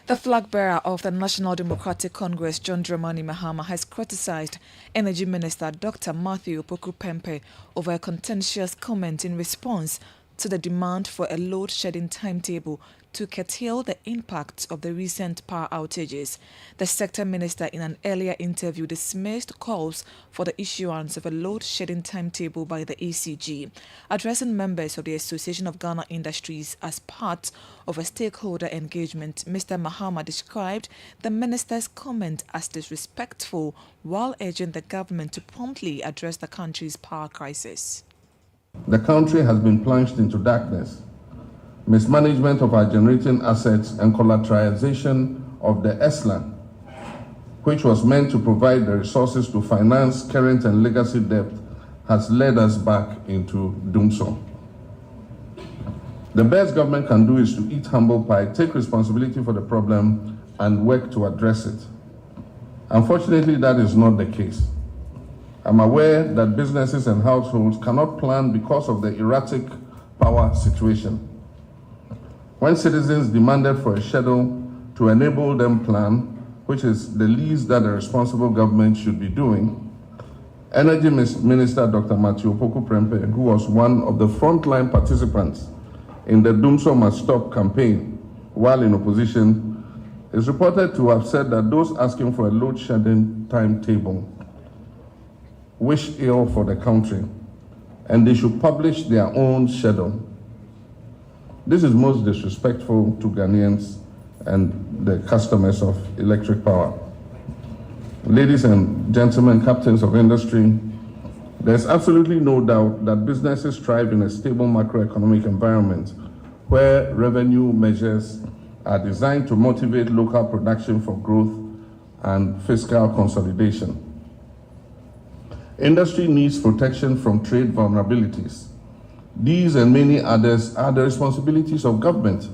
The flag bearer of the National Democratic Congress, John Dramani Mahama, has criticized Energy Minister Dr. Matthew Opoku Prempeh over a contentious comment in response to the demand for a load-shedding timetable to curtail the impact of the recent power outages. The sector minister in an earlier interview dismissed calls for the issuance of a load-shedding timetable by the ACG. Addressing members of the Association of Ghana Industries as part of a stakeholder engagement, Mr. Mahama described the minister's comment as disrespectful while urging the government to promptly address the country's power crisis. The country has been plunged into darkness. Mismanagement of our generating assets and collateralization of the ESLAN, which was meant to provide the resources to finance current and legacy debt, has led us back into doomsday. The best government can do is to eat humble pie, take responsibility for the problem, and work to address it. Unfortunately, that is not the case. I'm aware that businesses and households cannot plan because of the erratic power situation. When citizens demanded for a schedule to enable them plan, which is the least that a responsible government should be doing, Energy Minister Dr. Matthew Opoku Prempeh, who was one of the frontline participants in the Doomsday Must Stop campaign while in opposition, is reported to have said that those asking for a load-shedding timetable wish ill for the country and they should publish their own schedule. This is most disrespectful to Ghanaians and the customers of electric power. Ladies and gentlemen, captains of industry, There's absolutely no doubt that businesses thrive in a stable macroeconomic environment where revenue measures are designed to motivate local production for growth and fiscal consolidation. Industry needs protection from trade vulnerabilities. These and many others are the responsibilities of government.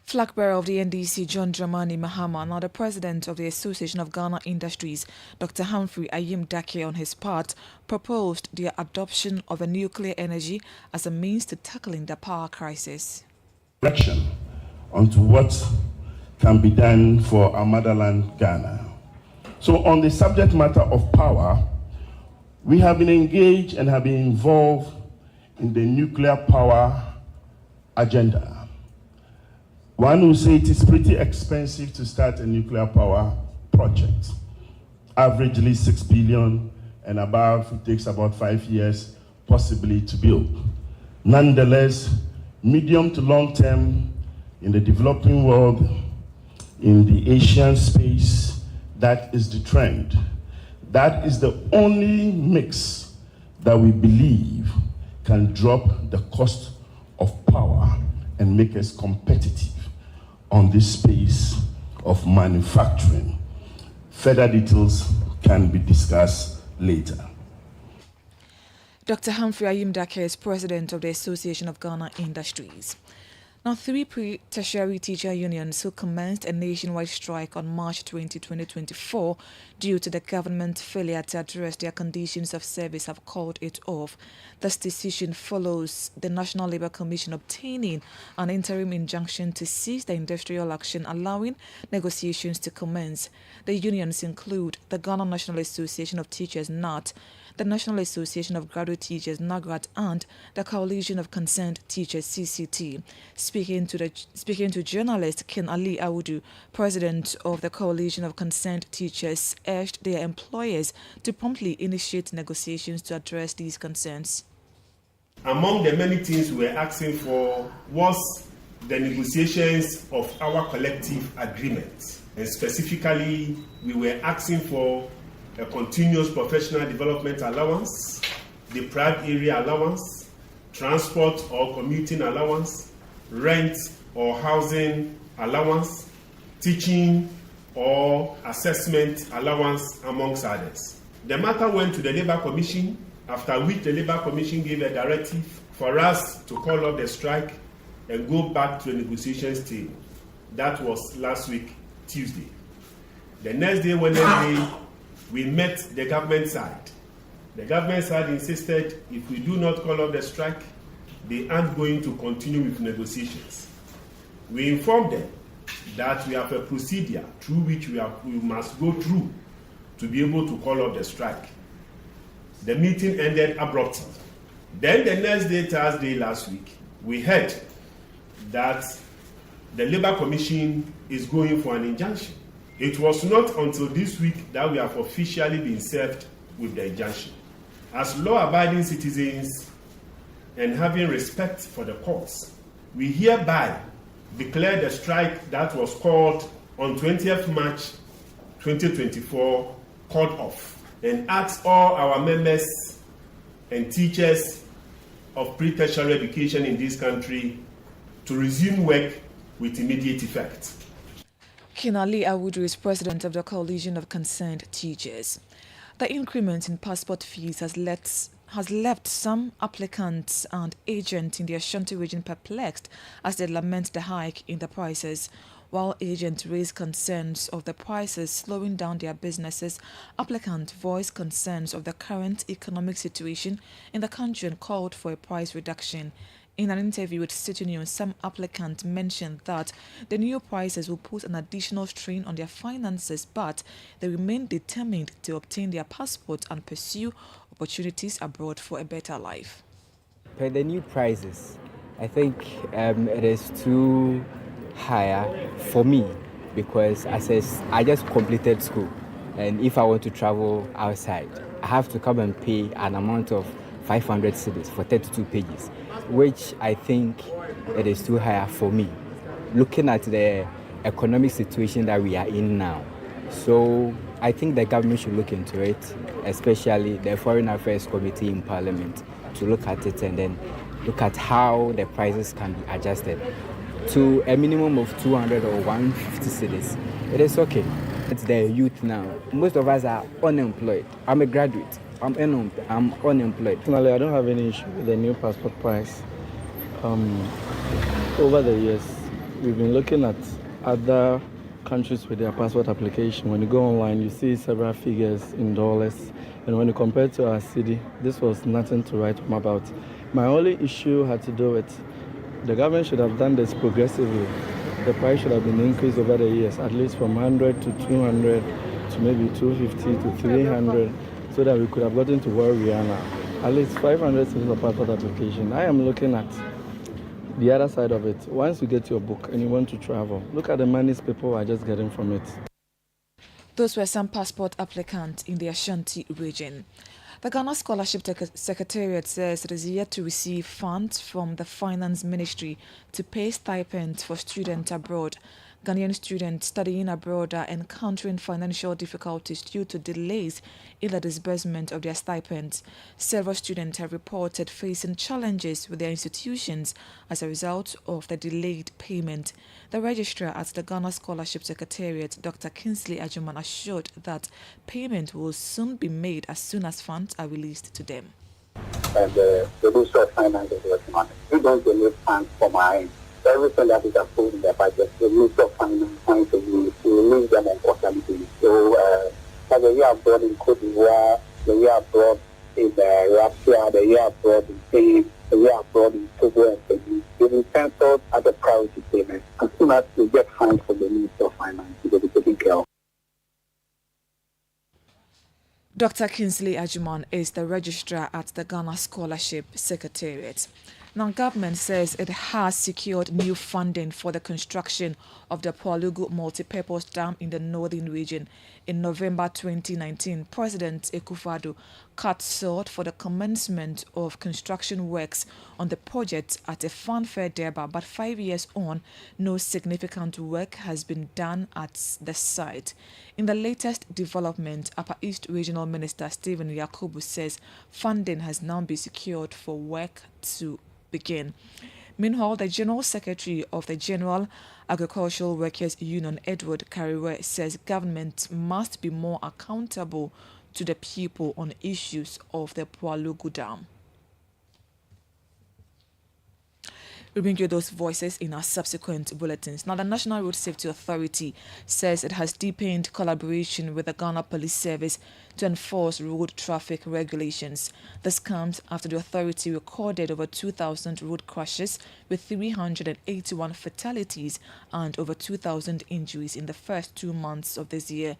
Flag bearer of the NDC, John Dramani Mahama, now the president of the Association of Ghana Industries, Dr. Humphrey Ayim Dake, on his part, proposed the adoption of a nuclear energy as a means to tackling the power crisis. Direction onto what can be done for our motherland, Ghana. So on the subject matter of power, we have been engaged and have been involved in the nuclear power agenda. One will say it is pretty expensive to start a nuclear power project. Averagely 6 billion and above, it takes about 5 years possibly to build. Nonetheless, medium to long term, in the developing world, in the Asian space, that is the trend. That is the only mix that we believe can drop the cost of power and make us competitive on this space of manufacturing. Further details can be discussed later. Dr. Humphrey Ayim Dake is president of the Association of Ghana Industries. Now, 3 pre-tertiary teacher unions who commenced a nationwide strike on March 20, 2024 due to the government failure to address their conditions of service have called it off. This decision follows the National Labour Commission obtaining an interim injunction to cease the industrial action, allowing negotiations to commence. The unions include the Ghana National Association of Teachers, NAT, the National Association of Graduate Teachers, NAGRAT, and the Coalition of Concerned Teachers, CCT. Speaking to journalist Ken Ali Awudu, president of the Coalition of Concerned Teachers, urged their employers to promptly initiate negotiations to address these concerns. Among the many things we were asking for was the negotiations of our collective agreement. And specifically, we were asking for a continuous professional development allowance, deprived area allowance, transport or commuting allowance, rent or housing allowance, teaching or assessment allowance, amongst others. The matter went to the Labour Commission, after which the Labour Commission gave a directive for us to call off the strike and go back to the negotiations table. That was last week, Tuesday. The next day, Wednesday, we met the government side. The government side insisted if we do not call off the strike, they aren't going to continue with negotiations. We informed them that we have a procedure through which we must go through to be able to call off the strike. The meeting ended abruptly. Then the next day, Thursday last week, we heard that the Labour Commission is going for an injunction. It was not until this week that we have officially been served with the injunction. As law-abiding citizens and having respect for the courts, we hereby declare the strike that was called on 20th March 2024 called off, and ask all our members and teachers of pre-tertiary education in this country to resume work with immediate effect. Kinali Awudu is president of the Coalition of Concerned Teachers. The increment in passport fees has left some applicants and agents in the Ashanti region perplexed as they lament the hike in the prices. While agents raise concerns of the prices slowing down their businesses, applicants voice concerns of the current economic situation in the country and called for a price reduction. In an interview with Citi News, some applicants mentioned that the new prices will put an additional strain on their finances, but they remain determined to obtain their passport and pursue opportunities abroad for a better life. Per the new prices, I think it is too higher for me because I just completed school, and if I want to travel outside, I have to come and pay an amount of 500 cedis for 32 pages, which I think it is too high for me. Looking at the economic situation that we are in now, So I think the government should look into it, especially the Foreign Affairs Committee in Parliament, to look at it and then look at how the prices can be adjusted to a minimum of 200 or 150 cedis. It is okay. It's the youth now. Most of us are unemployed. I'm a graduate. I'm unemployed. Personally, I don't have any issue with the new passport price. Over the years, we've been looking at other countries with their passport application. When you go online, you see several figures in dollars. And when you compare it to our city, this was nothing to write home about. My only issue had to do with the government should have done this progressively. The price should have been increased over the years, at least from 100 to 200 to maybe 250 to 300, so that we could have gotten to where we are now. At least 500 cedis of passport application. I am looking at the other side of it. Once you get your book and you want to travel, look at the monies people are just getting from it. Those were some passport applicants in the Ashanti region. The Ghana Scholarship Secretariat says it is yet to receive funds from the Finance Ministry to pay stipends for students abroad. Ghanaian students studying abroad are encountering financial difficulties due to delays in the disbursement of their stipends. Several students have reported facing challenges with their institutions as a result of the delayed payment. The registrar at the Ghana Scholarship Secretariat, Dr. Kingsley Ajuman, assured that payment will soon be made as soon as funds are released to them. And the Ministry of Finance is working on it. We don't donate funds from our end. Everything that is approved in the budget, the Ministry of Finance trying to release them on quarterly. So, as the year abroad in Cote d'Ivoire, the year abroad in Russia, the year abroad in Spain, the year abroad in Togo and Benin, they've been cancelled as a priority payment. As soon as we get funds from the Ministry of Finance, it will be taken care of. Dr. Kingsley Ajuman is the registrar at the Ghana Scholarship Secretariat. Now, government says it has secured new funding for the construction of the Pualugu multipurpose dam in the northern region. In November 2019, President Akufo-Addo cut short for the commencement of construction works on the project at a fanfare Durban, but 5 years on, no significant work has been done at the site. In the latest development, Upper East Regional Minister Stephen Yakubu says funding has now been secured for work to begin. Meanwhile, the General Secretary of the General Agricultural Workers Union, Edward Kariwe, says government must be more accountable to the people on issues of the Pualugu Dam. We'll bring you those voices in our subsequent bulletins. Now, the National Road Safety Authority says it has deepened collaboration with the Ghana Police Service to enforce road traffic regulations. This comes after the authority recorded over 2,000 road crashes with 381 fatalities and over 2,000 injuries in the first 2 months of this year.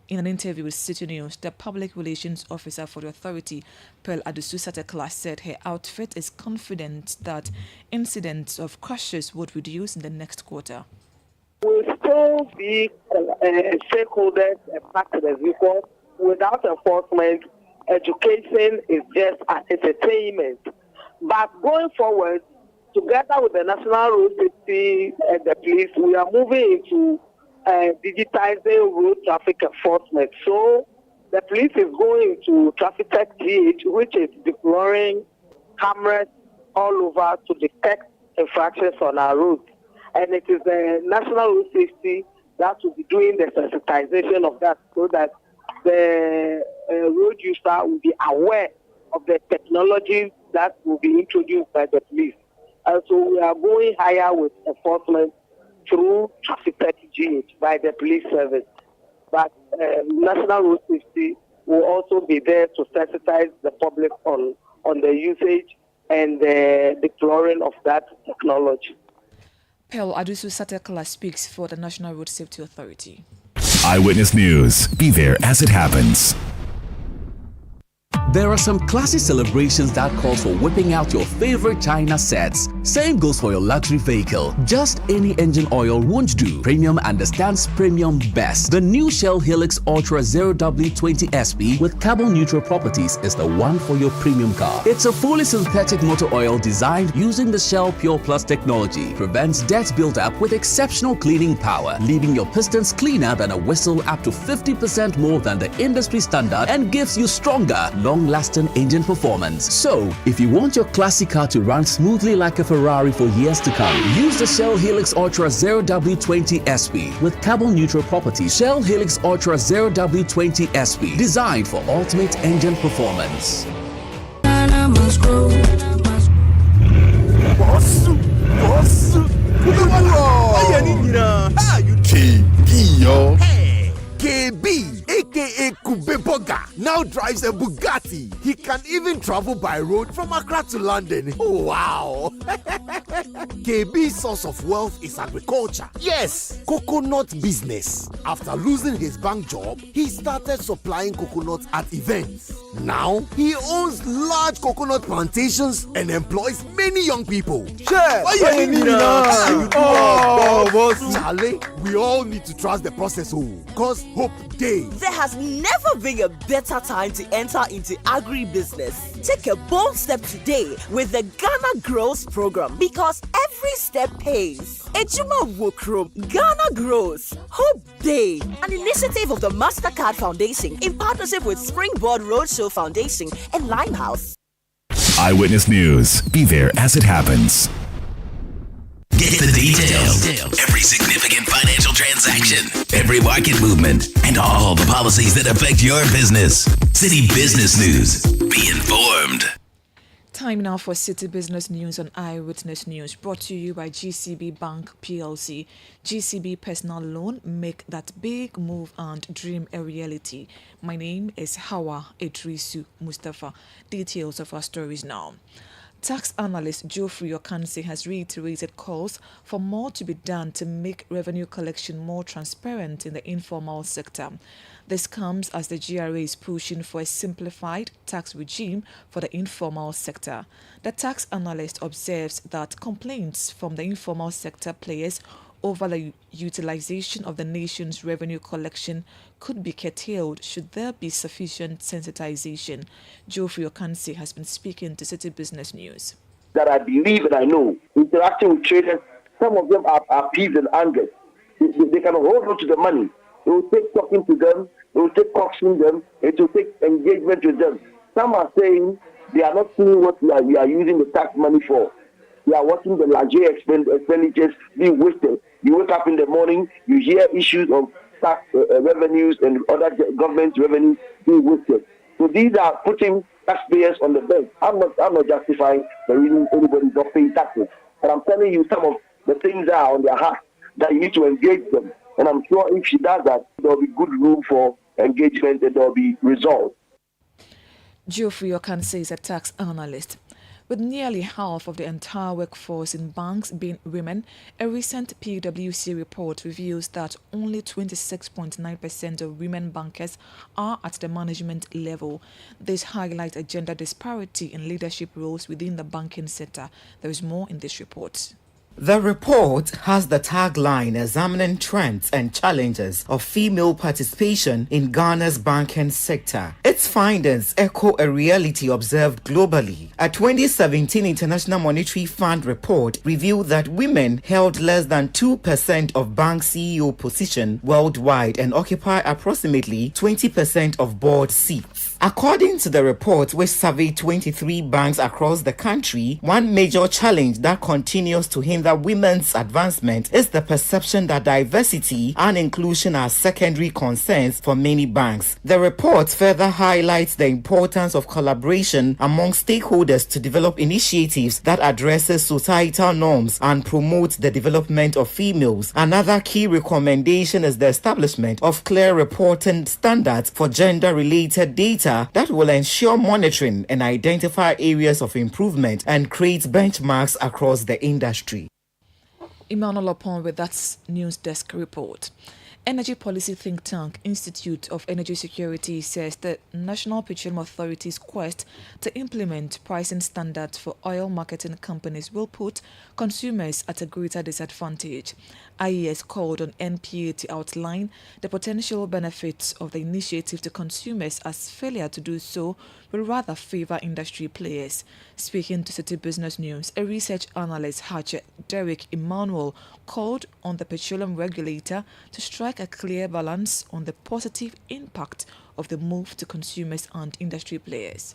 In an interview with Citi News, the public relations officer for the authority, Pearl Adusu Satekla, said her outfit is confident that incidents of crashes would reduce in the next quarter. We'll still be stakeholders and partners because without enforcement, education is just an entertainment. But going forward, together with the National Road Safety and the police, we are moving into digitizing road traffic enforcement. So the police is going to Traffic Tech GH, which is deploying cameras all over to detect infractions on our roads. And it is the National Road Safety that will be doing the sensitization of that so that the road user will be aware of the technologies that will be introduced by the police. And so we are going higher with enforcement through Traffic Tech GH by the police service. But National Road Safety will also be there to sensitize the public on the usage and the deploying of that technology. Pearl Adusu Satekla speaks for the National Road Safety Authority. Eyewitness News. Be there as it happens. There are some classy celebrations that calls for whipping out your favorite China sets. Same goes for your luxury vehicle. Just any engine oil won't do. Premium understands premium best. The new Shell Helix Ultra 0W20 SP with carbon neutral properties is the one for your premium car. It's a fully synthetic motor oil designed using the Shell Pure Plus technology. Prevents dirt buildup with exceptional cleaning power, leaving your pistons cleaner than a whistle up to 50% more than the industry standard and gives you stronger, long-lasting engine performance. So, if you want your classic car to run smoothly like a Ferrari for years to come, use the Shell Helix Ultra 0W20 SP with carbon neutral properties. Shell Helix Ultra 0W20 SP, designed for ultimate engine performance. KB, aka Kubeboga, now drives a Bugatti. He can even travel by road from Accra to London. Oh, wow. KB's source of wealth is agriculture. Yes, coconut business. After losing his bank job, he started supplying coconuts at events. Now, he owns large coconut plantations and employs many young people. Charlie, we all need to trust the process, because hope days. There has never been a better time to enter into agribusiness. Take a bold step today with the Ghana Grows program, because every step pays. Ejuma Wokrom, Ghana Grows, Hope Day, an initiative of the MasterCard Foundation in partnership with Springboard Roadshow Foundation and Limehouse. Eyewitness News. Be there as it happens. Get the details. Every significant financial transaction, every market movement, and all the policies that affect your business. City Business News. Be informed. Time now for City Business News on Eyewitness News, brought to you by GCB Bank PLC. GCB Personal Loan, make that big move and dream a reality. My name is Hawa Idrisu Mustafa. Details of our stories now. Tax analyst Geoffrey Okansi has reiterated calls for more to be done to make revenue collection more transparent in the informal sector. This comes as the GRA is pushing for a simplified tax regime for the informal sector. The tax analyst observes that complaints from the informal sector players over the utilization of the nation's revenue collection could be curtailed should there be sufficient sensitization. Geoffrey Okansi has been speaking to City Business News. That I believe and I know, interacting with traders, some of them are peeved and angered. They can hold on to the money. It will take talking to them, it will take coaxing them, it will take engagement with them. Some are saying they are not seeing what we are using the tax money for. We are watching the large expenditures being wasted. You wake up in the morning, you hear issues of tax revenues and other government revenues being wasted. So these are putting taxpayers on the bench. I'm not justifying the reason anybody is not paying taxes. But I'm telling you some of the things that are on their heart that you need to engage them. And I'm sure if she does that, there will be good room for engagement and there will be results. Geoffrey Okansi is a tax analyst. With nearly half of the entire workforce in banks being women, a recent PwC report reveals that only 26.9% of women bankers are at the management level. This highlights a gender disparity in leadership roles within the banking sector. There is more in this report. The report has the tagline examining trends and challenges of female participation in Ghana's banking sector. Its findings echo a reality observed globally. A 2017 International Monetary Fund report revealed that women held less than 2% of bank CEO positions worldwide and occupy approximately 20% of board seats. According to the report, which surveyed 23 banks across the country, one major challenge that continues to hinder women's advancement is the perception that diversity and inclusion are secondary concerns for many banks. The report further highlights the importance of collaboration among stakeholders to develop initiatives that addresses societal norms and promote the development of females. Another key recommendation is the establishment of clear reporting standards for gender-related data that will ensure monitoring and identify areas of improvement and create benchmarks across the industry. Emmanuel Opon with that news desk report. Energy policy think tank Institute of Energy Security says the National Petroleum Authority's quest to implement pricing standards for oil marketing companies will put consumers at a greater disadvantage. IES called on NPA to outline the potential benefits of the initiative to consumers, as failure to do so will rather favor industry players. Speaking to Citi Business News, a research analyst, Derek Emmanuel, called on the petroleum regulator to strike a clear balance on the positive impact of the move to consumers and industry players.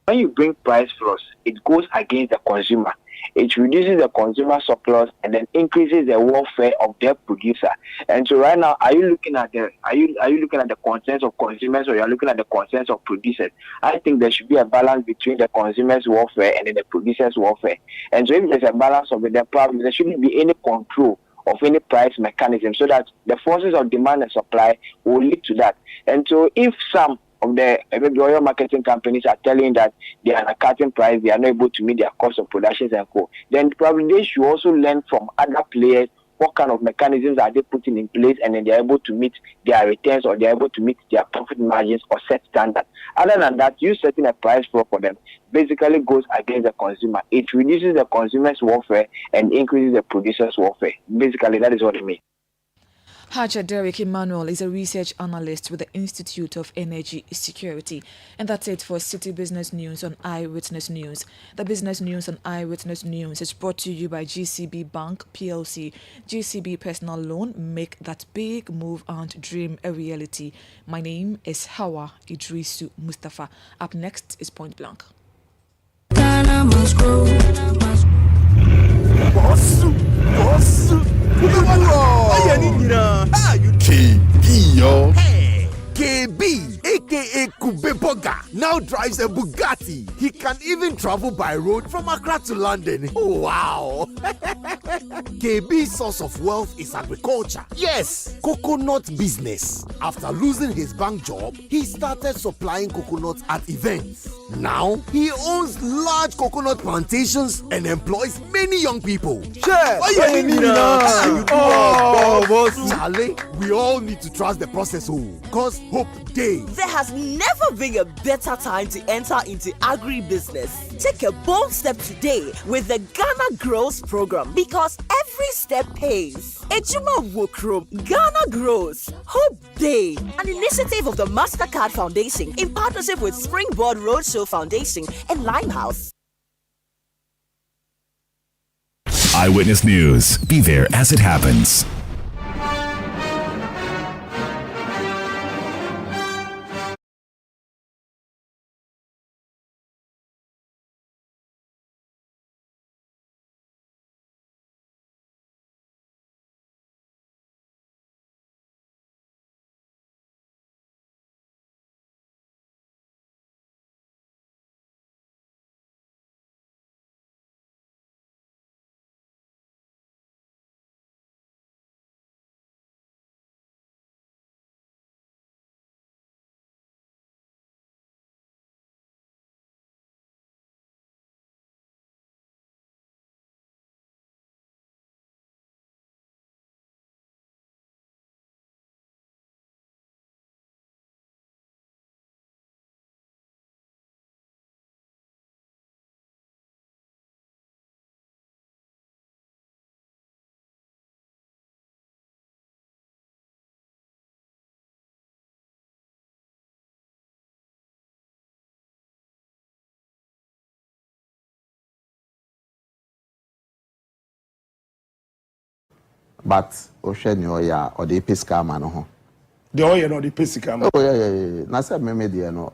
When you bring price floors, it goes against the consumer. It reduces the consumer surplus and then increases the welfare of their producer. And so right now, are you looking at the concerns of consumers, or you are looking at the concerns of producers? I think there should be a balance between the consumers' welfare and then the producers' welfare. And so if there's a balance of it, then probably there shouldn't be any control of any price mechanism, so that the forces of demand and supply will lead to that. And so if some of the oil marketing companies are telling that they are cutting price, they are not able to meet their cost of production and co, then probably they should also learn from other players what kind of mechanisms are they putting in place, and then they are able to meet their returns, or they are able to meet their profit margins or set standards. Other than that, you setting a price floor for them basically goes against the consumer. It reduces the consumer's welfare and increases the producer's welfare. Basically, that is what it means. Derek Emmanuel is a research analyst with the Institute of Energy Security. And that's it for Citi Business News on Eyewitness News. The business news on Eyewitness News is brought to you by GCB Bank PLC. GCB Personal Loan, make that big move and dream a reality. My name is Hawa Idrisu Mustafa. Up next is Point Blank. Ghana must grow. KB, aka Kubeboga, now drives a Bugatti. He can even travel by road from Accra to London. Wow! KB's source of wealth is agriculture. Yes, coconut business. After losing his bank job, he started supplying coconuts at events. Now, he owns large coconut plantations and employs many young people. Charlie, we all need to trust the process, because hope days. There has never been a better time to enter into agribusiness. Take a bold step today with the Ghana Grows program, because every step pays. Ejuma Wokrom, Ghana Grows, Hope Day, an initiative of the MasterCard Foundation in partnership with Springboard Roadshow Foundation and Limehouse. Eyewitness News. Be there as it happens. But Ocean or the Pisca man. The oil or the Pisca. Oh, yeah. Nasa Memedia, no,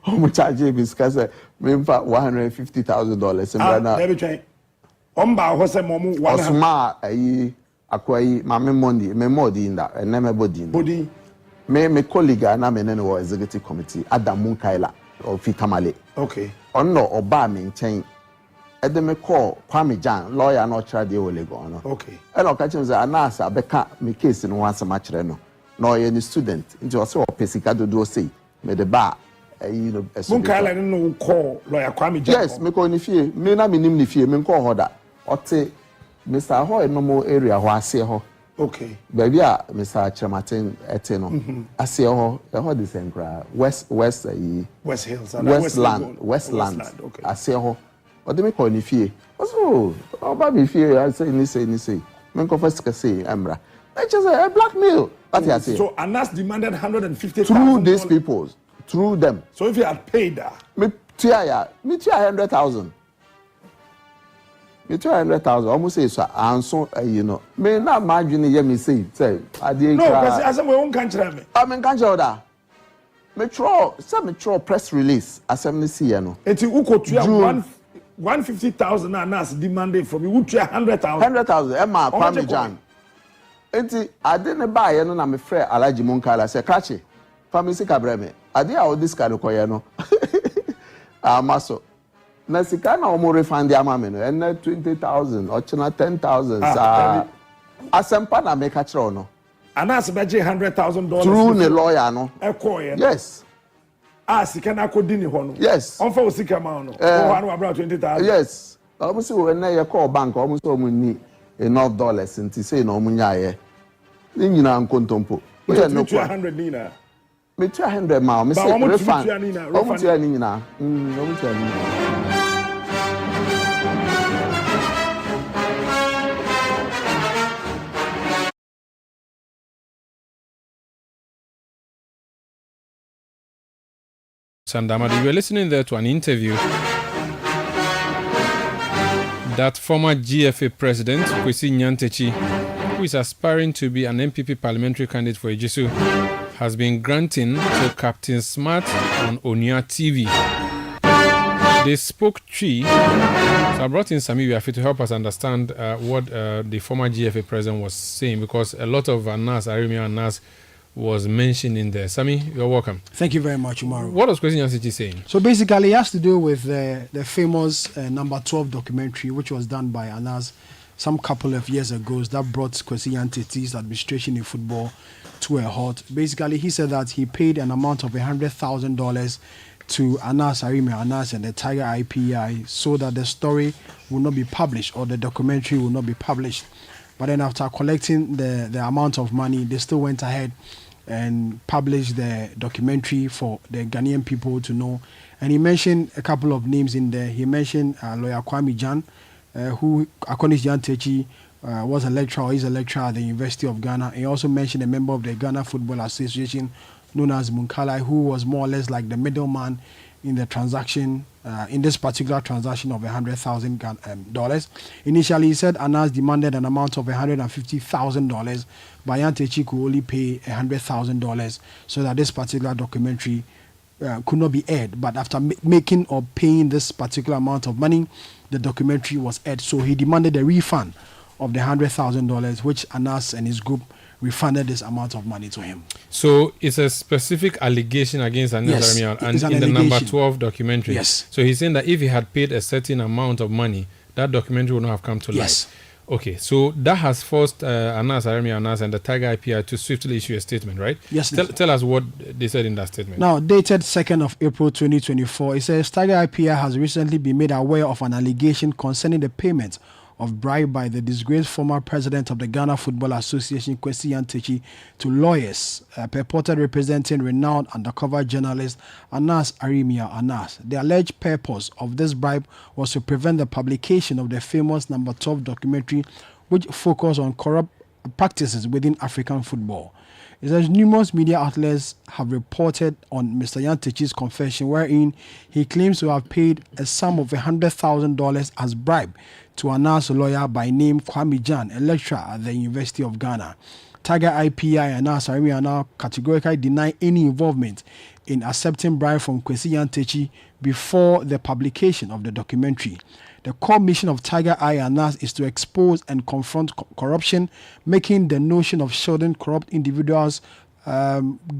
Homo charge because $150,000. And every train. Omba was a momu one. Osma, Aquai, Mamma Mondi, Memodi in that, and never body. Me colleague, and I'm in an executive committee, Adam Munkaila or Fitamale. Okay. Or no, or Barming chain. Me call Kwame Jan, lawyer, no child, the Olego. Okay. And I'll catch him as an answer, Becca, me case in once a match, no, any student, into a sort of Pesicado do say, me the bar, Munkala no call lawyer Kwame Jan. Yes, me call if me na minim if you, me call her that. Or say, Mr. Hoy, no more area where I say her. Okay. Baby, Mr. Chamatin Eteno. I say, oh, the same cry. West Hills. Westland. Okay. I say, oh, what do we call it? Oh, baby, fear. I say, ni say. Men confess to say, Emra. I just a blackmail. What I say. So Anas demanded 150,000 through these people, through them. So if you had paid that, me 100,000. Me 200,000. Almost say so. And so you know, me not imagine you me say I did. No, because as we won't country me. I mean country that. Me throw press release. As I see you know. Eti uko tuya 150,000 Anas demanded from you. Who tuya 100,000? 100,000. Emma Parmesan. Enti ade ne ba ye no na me frɛ Alhaji Munkala se kache famisi kabreme ade a o this kind koye no amaso na sika na o mo refund ama me no en 20,000 or china 10,000 asempa na me ka kire no Anas beje $100,000 through the lawyer no ekoye yes sika na akodi ni ho no yes on fa o sika ma no o anu abra 20,000 yes almost we na ye call bank almost o mo ni enough dollars nti say no mo nyaye ni nyina nkontompo me 200 nina me 200 ma me say refund o mo tia ni nyina o mo tia ni Sandamadi, you were listening there to an interview that former GFA president Kwesi Nyantechi, who is aspiring to be an MPP parliamentary candidate for Ejisu, has been granting to Captain Smart on Onia TV. They spoke tree. So I brought in Sami Wiafi to help us understand what the former GFA president was saying, because a lot of Anas, Arimia Anas, was mentioned in there. Sami, you're welcome. Thank you very much, Umaru. What was Kwesi Nyantechi saying? So basically, it has to do with the famous number 12 documentary, which was done by Anas some couple of years ago, that brought Kwesi Nyantechi's administration in football to a halt. Basically, he said that he paid an amount of $100,000 to Anas Arime Anas and the Tiger IPI so that the story will not be published or the documentary will not be published. But then after collecting the amount of money, they still went ahead and published the documentary for the Ghanaian people to know. And he mentioned a couple of names in there. He mentioned lawyer Kwame Jan, who, according to Nyantechi, was a lecturer or is a lecturer at the University of Ghana. He also mentioned a member of the Ghana Football Association known as Munkala, who was more or less like the middleman in the transaction, in this particular transaction of $100,000. Initially, he said Anas demanded an amount of $150,000, but Nyantechi could only pay $100,000 so that this particular documentary could not be aired. But after making or paying this particular amount of money, the documentary was aired. So he demanded a refund of the $100,000, which Anas and his group refunded this amount of money to him. So it's a specific allegation against Anas Arime and in the number 12 documentary. Yes. So he's saying that if he had paid a certain amount of money, that documentary would not have come to light. Yes. Okay, so that has forced Anas Arime Anas and the Tiger IPI to swiftly issue a statement, right? Yes. Tell us what they said in that statement. Now, dated 2nd of April 2024, it says Tiger IPI has recently been made aware of an allegation concerning the payment of bribe by the disgraced former president of the Ghana Football Association, Kwesi Nyantechi, to lawyers purported representing renowned undercover journalist Anas Arime Anas. The alleged purpose of this bribe was to prevent the publication of the famous number 12 documentary, which focused on corrupt practices within African football. It says numerous media outlets have reported on Mr. Nyantechi's confession, wherein he claims to have paid a sum of $100,000 as bribe to Anas' lawyer by name Kwame Jan, a lecturer at the University of Ghana. Tiger IPI and Anas Arime now categorically deny any involvement in accepting bribe from Kwesi Nyantechi before the publication of the documentary. The core mission of Tiger Eye and Anas is to expose and confront corruption, making the notion of shielding corrupt individuals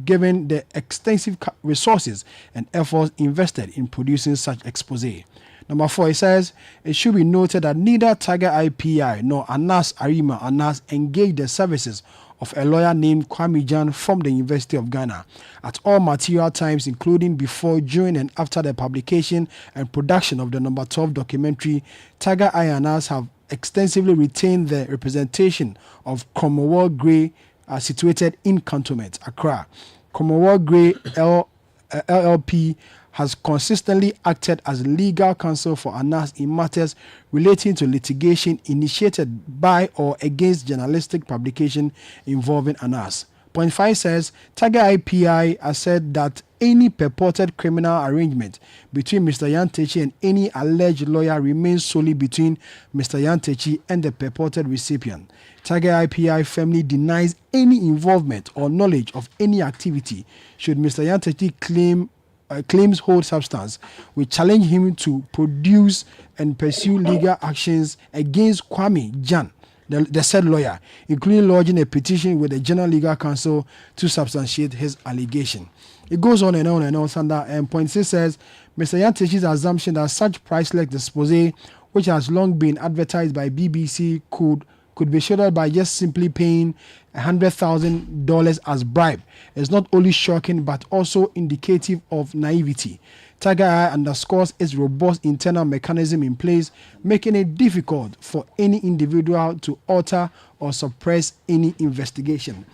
given the extensive resources and efforts invested in producing such expose. Number 4, it says, it should be noted that neither Tiger IPI nor Anas Arime Anas engaged the services of a lawyer named Kwame Jan from the University of Ghana. At all material times, including before, during, and after the publication and production of the number 12 documentary, Tiger Eye and Anas have extensively retained the representation of Cromwell Gray, situated in Cantonment, Accra. Cromwell Gray LLP has consistently acted as legal counsel for Anas in matters relating to litigation initiated by or against journalistic publication involving Anas. Point 5 says, Tiger IPI has said that any purported criminal arrangement between Mr. Yantechi and any alleged lawyer remains solely between Mr. Yantechi and the purported recipient. Tiger IPI firmly denies any involvement or knowledge of any activity. Should Mr. Yantechi claims hold substance, we challenge him to produce and pursue legal actions against Kwame Jan, the said lawyer, including lodging a petition with the General Legal Counsel to substantiate his allegation. It goes on and on and on, Sanda, and point 6 says, Mr. Yantechi's assumption that such priceless disposal, which has long been advertised by BBC, could be shouldered by just simply paying $100,000 as bribe is not only shocking but also indicative of naivety. Tiger Eye underscores its robust internal mechanism in place, making it difficult for any individual to alter or suppress any investigation.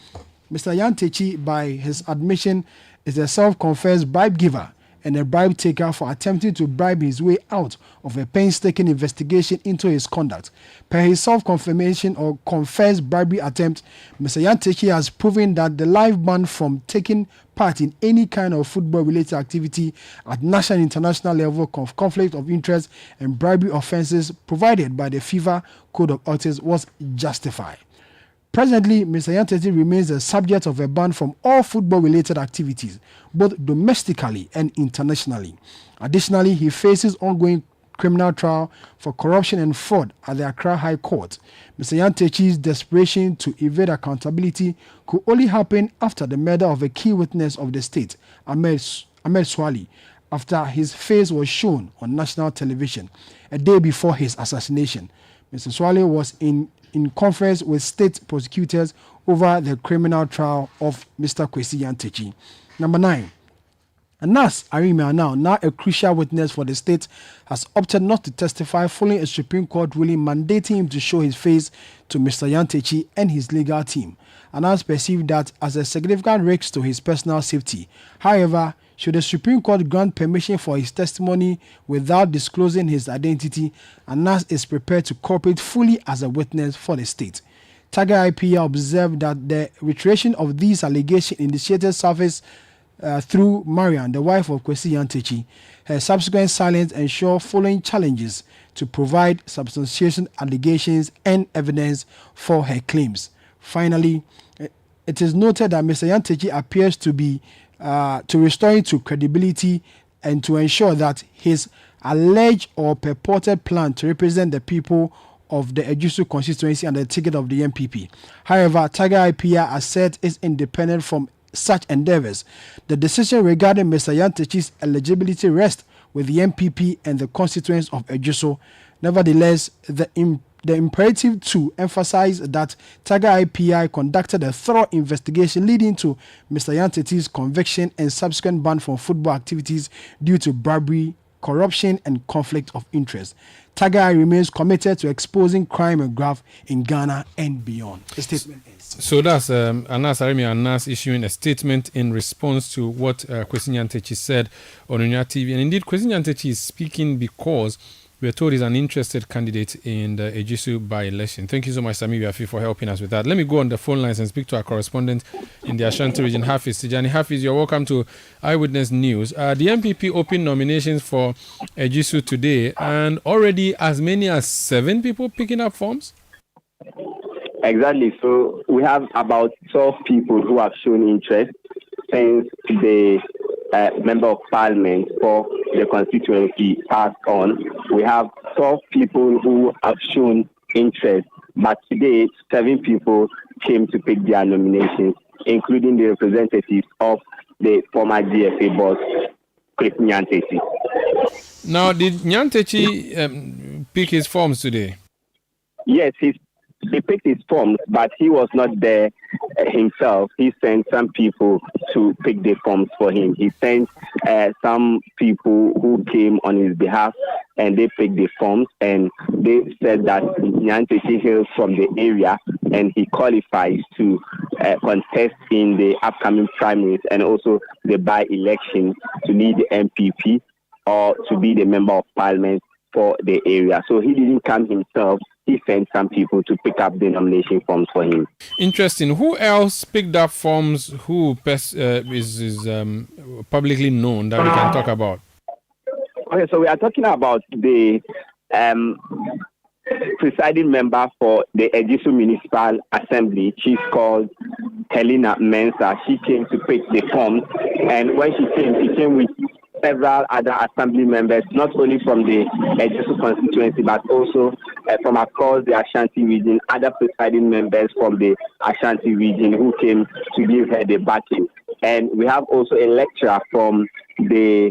Mr. Yantechi, by his admission, is a self-confessed bribe giver and a bribe taker for attempting to bribe his way out of a painstaking investigation into his conduct. Per his self-confirmation or confessed bribery attempt, Mr. Yantechi has proven that the live ban from taking part in any kind of football-related activity at national and international level of conflict of interest and bribery offences provided by the FIFA Code of Ethics was justified. Presently, Mr. Yantechi remains the subject of a ban from all football-related activities, both domestically and internationally. Additionally, he faces ongoing criminal trial for corruption and fraud at the Accra High Court. Mr. Yantechi's desperation to evade accountability could only happen after the murder of a key witness of the state, Ahmed Swali, after his face was shown on national television a day before his assassination. Mr. Swali was in conference with state prosecutors over the criminal trial of Mr. Kwesi Yantechi. Number 9. Anas Arima, now a crucial witness for the state, has opted not to testify following a Supreme Court ruling mandating him to show his face to Mr. Yantechi and his legal team. Anas perceived that as a significant risk to his personal safety. However, should the Supreme Court grant permission for his testimony without disclosing his identity, Anas is prepared to cooperate fully as a witness for the state. Tiger IPA observed that the reiteration of these allegations initiated surface through Marian, the wife of Kwesi Yantechi. Her subsequent silence ensured following challenges to provide substantiation allegations and evidence for her claims. Finally, it is noted that Mr. Yantechi appears to be to restore it to credibility and to ensure that his alleged or purported plan to represent the people of the Ejusu constituency and the ticket of the MPP. However, Tiger IPA asserts is independent from such endeavors. The decision regarding Mr. Yantechi's eligibility rests with the MPP and the constituents of Ejusu. Nevertheless, the imperative to emphasize that Tiger IPI conducted a thorough investigation leading to Mr. Yantechi's conviction and subsequent ban from football activities due to bribery, corruption, and conflict of interest. Tiger remains committed to exposing crime and graft in Ghana and beyond. The statement ends. So that's Anas Arimi Anas issuing a statement in response to what Kwesi Yantechi said on Unya TV. And indeed, Kwesi Yantechi is speaking because we are told he's an interested candidate in the Ejisu by-election. Thank you so much, Sami Biafi, for helping us with that. Let me go on the phone lines and speak to our correspondent in the Ashanti region, Hafiz Tijani. Hafiz, you're welcome to Eyewitness News. The MPP opened nominations for Ejisu today, and already as many as 7 people picking up forms? Exactly. So we have about 12 people who have shown interest since the Member of Parliament for the constituency passed on. We have 12 people who have shown interest, but today 7 people came to pick their nominations, including the representatives of the former GFA boss, Kwesi Nyantechi. Now, did Nyantechi pick his forms today? Yes, he's he picked his forms, but he was not there himself. He sent some people to pick the forms for him. He sent some people who came on his behalf, and they picked the forms, and they said that Nyantechi hails from the area, and he qualifies to contest in the upcoming primaries and also the by-election to lead the MPP or to be the member of parliament for the area. So he didn't come himself. He sent some people to pick up the nomination forms for him. Interesting. Who else picked up forms who is publicly known that we can talk about? Okay, so we are talking about the presiding member for the Ejisu Municipal Assembly. She's called Helena Mensah. She came to pick the forms, and when she came with several other assembly members, not only from the Ejisu constituency, but also from across the Ashanti region, other presiding members from the Ashanti region who came to give her the backing. And we have also a lecturer from the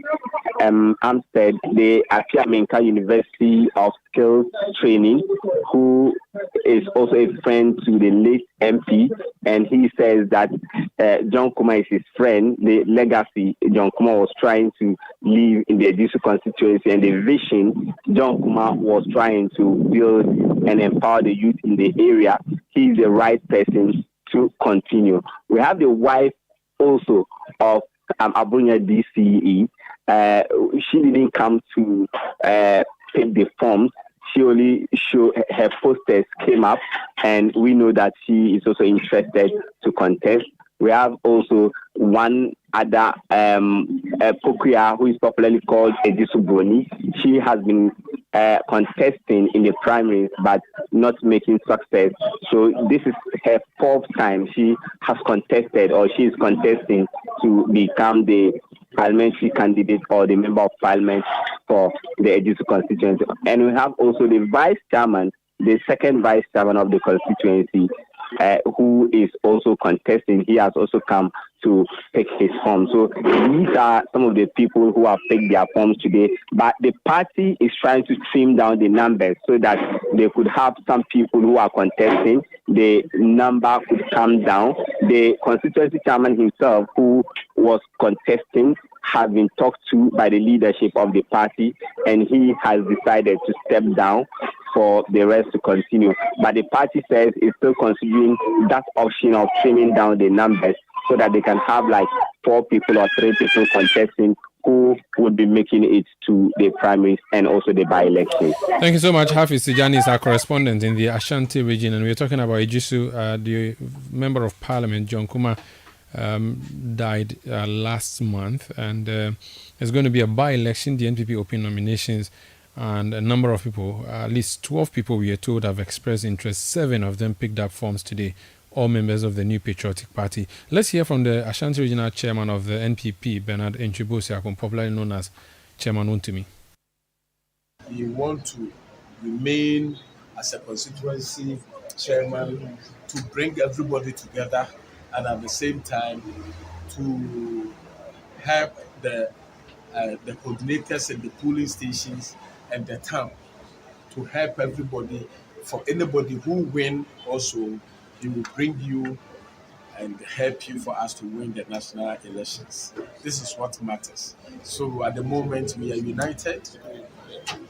Amstead, the Afiamenka University of Skills Training, who is also a friend to the late MP, and he says that John Kuma is his friend. The legacy John Kuma was trying to leave in the Ejisu constituency, and the vision John Kuma was trying to build and empower the youth in the area. He's the right person to continue. We have the wife also of Abunya DCE. She didn't come to take the forms. She only showed her posters came up, and we know that she is also interested to contest. We have also one other Pokuya who is popularly called Ejisu Broni. She has been contesting in the primaries but not making success. So this is her fourth time she has contested, or she is contesting to become the parliamentary candidate or the member of parliament for the Ejisu constituency. And we have also the vice chairman, the second vice chairman of the constituency, who is also contesting. He has also come to pick his form. So these are some of the people who have picked their forms today. But the party is trying to trim down the numbers so that they could have some people who are contesting. The number could come down. The constituency chairman himself, who was contesting, has been talked to by the leadership of the party, and he has decided to step down for the rest to continue. But the party says it's still considering that option of trimming down the numbers so that they can have like 4 people or 3 people contesting who would be making it to the primaries and also the by-election. Thank you so much. Hafiz Tijani is our correspondent in the Ashanti region, and we're talking about Ejisu. The member of parliament, John Kuma, died last month, and there's going to be a by-election. The NPP open nominations, and a number of people, at least 12 people we are told, have expressed interest. 7 of them picked up forms today, all members of the New Patriotic Party. Let's hear from the Ashanti Regional Chairman of the NPP, Bernard Enchibosi, popularly known as Chairman Untumi. We want to remain as a constituency chairman to bring everybody together, and at the same time to help the coordinators and the polling stations and the town to help everybody. For anybody who win also, he will bring you and help you for us to win the national elections. This is what matters. So at the moment we are united,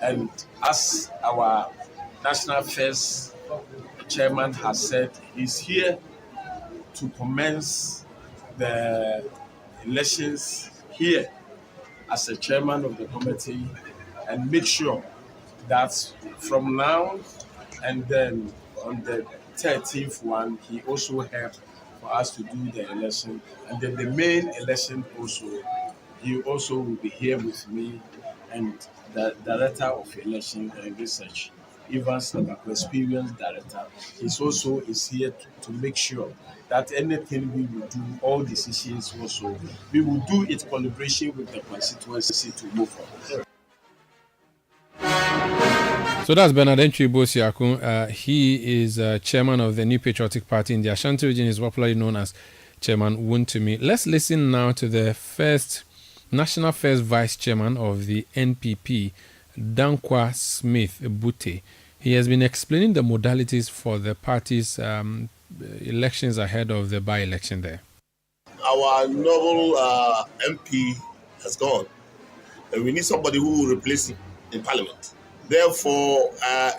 and as our National Affairs chairman has said, he's here to commence the elections here as a chairman of the committee and make sure that from now and then on the 13th one, he also helped for us to do the election. And then the main election also, he also will be here with me, and the director of election and research, Evans Nabako, experienced director, is here to make sure that anything we will do, all decisions also, we will do it in collaboration with the constituency to move forward. So that's Bernard Enchibosi. He is chairman of the New Patriotic Party in the Ashanti region. He's popularly known as Chairman Wuntumi. Let's listen now to the national first vice chairman of the NPP, Dankwa Smith Bute. He has been explaining the modalities for the party's elections ahead of the by-election there. Our noble MP has gone, and we need somebody who will replace him in Parliament. Therefore,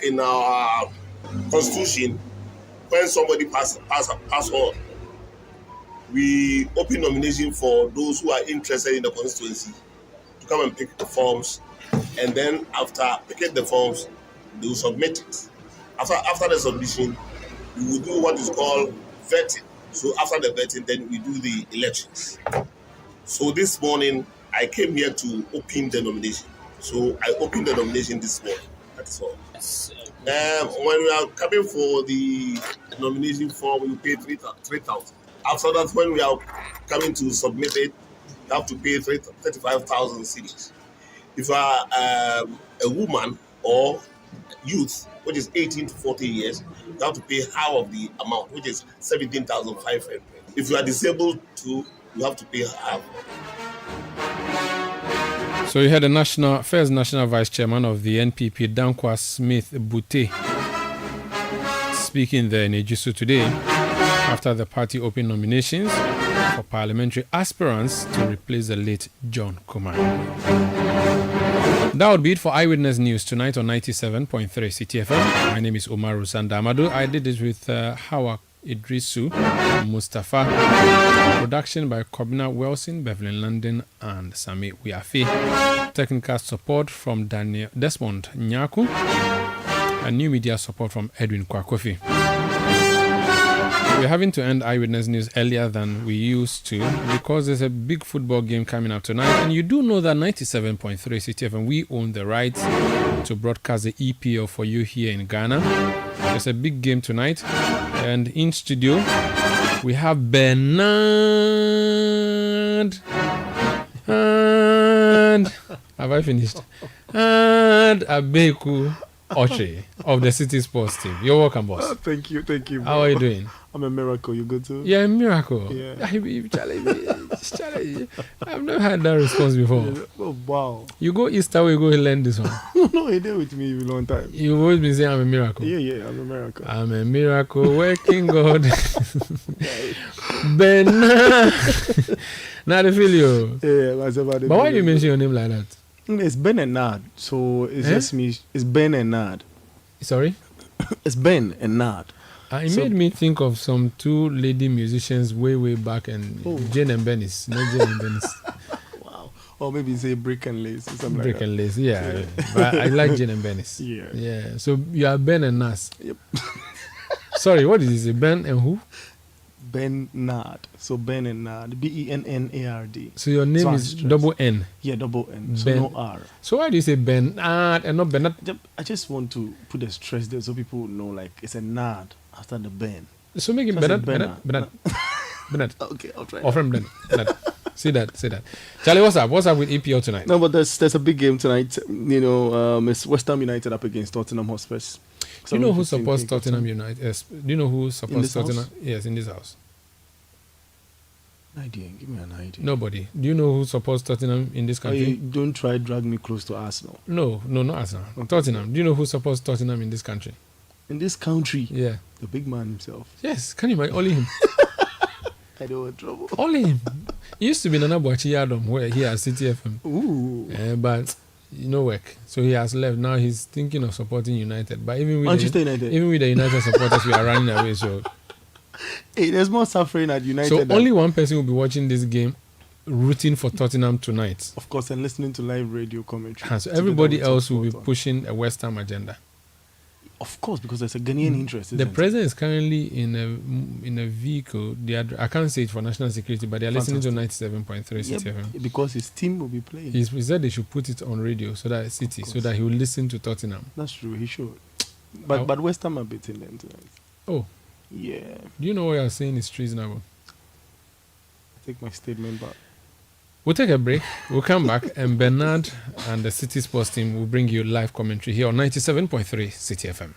in our constitution, when somebody pass on, we open nomination for those who are interested in the constituency to come and pick the forms, and then after picking the forms, they will submit it. After the submission, we will do what is called vetting. So after the vetting, then we do the elections. So this morning, I came here to open the nomination. So I opened the nomination this morning. That's all. When we are coming for the nomination form, we pay 3,000. After that, when we are coming to submit it, you have to pay 35,000 cedis. If you are a woman or youth, which is 18 to 40 years, you have to pay half of the amount, which is 17,500. If you are disabled too, you have to pay half. So you had the first national vice chairman of the NPP, Dankwa Smith Bute, speaking there in Ejisu today after the party opened nominations for parliamentary aspirants to replace the late John Kumar. That would be it for Eyewitness News tonight on 97.3 Citi FM. My name is Umaru Sandamadu. I did this with Hawa Idrisu, Mustafa. Production by Kobina Wilson, Beverly London, and Sami Wiafi. Technical support from Desmond Nyaku. And new media support from Edwin Kwakofi. We're having to end Eyewitness News earlier than we used to because there's a big football game coming up tonight. And you do know that 97.3 Citi FM, we own the rights to broadcast the EPL for you here in Ghana. There's a big game tonight. And in studio, we have Bernard. And have I finished? And Abeku Oche of the Citi Sports team. You're welcome, boss. Oh, thank you. Bro. How are you doing? I'm a miracle. You good too? Yeah, a miracle. Yeah. You challenge me. Challenge. I've never had that response before. Oh, wow. You go Easter, we go learn this one. No, he did with me a long time. You've always been saying I'm a miracle. Yeah, I'm a miracle. I'm a miracle working God. Bernard. Now they feel you. Yeah, but why do you mention your name like that? It's Ben and Nad, so it's just me. It's Ben and Nad. Sorry? It's Ben and Nad. It made me think of some two lady musicians way back, and Jane and Bennis. Not Jane and Bennis. Wow. Or maybe say Brick and Lace or something Brick like and Lace, yeah. But I like Jane and Bennis. Yeah. So you are Ben and Nas. Yep. Sorry, what is it? Ben and who? Ben Nad. So Ben and Nad. Bennard. So your name is double N? Yeah, double N. So Ben. no R. So why do you say Bernard and not Bernard? I just want to put the stress there so people know like it's a Nad after the Ben. So make it Bernard. Okay, I'll try. Or from Bernard. Say that. Charlie, what's up? What's up with EPL tonight? No, but there's a big game tonight. You know, it's West Ham United up against Tottenham Hotspur. Do you know who supports Tottenham United? Yes. Do you know who supports Tottenham? House? Yes, in this house. Idea. Give me an idea. Nobody. Do you know who supports Tottenham in this country? Don't try drag me close to Arsenal. No, not Arsenal. Okay. Tottenham. Do you know who supports Tottenham in this country? In this country? Yeah. The big man himself. Yes. Can you imagine? Only him. I don't want trouble. Only him. He used to be Nana Boachi Yadom where he at Citi FM. Ooh. But no work. So he has left. Now he's thinking of supporting United. But even with Manchester United. Even with the United supporters, we are running away. So hey, there's more suffering at United. So only one person will be watching this game, rooting for Tottenham tonight. Of course, and listening to live radio commentary. So everybody else will be pushing a West Ham agenda. Of course, because there's a Ghanaian interest. The president is currently in a vehicle. I can't say it for national security, but they are listening to 97.3 Citi FM. Because his team will be playing. He said they should put it on radio so that he will listen to Tottenham. That's true. He should. But West Ham are beating them tonight. Oh. Yeah. Do you know what you're saying is treasonable? I take my statement back. We'll take a break. We'll come back, and Bernard and the Citi Sports team will bring you live commentary here on 97.3 Citi FM.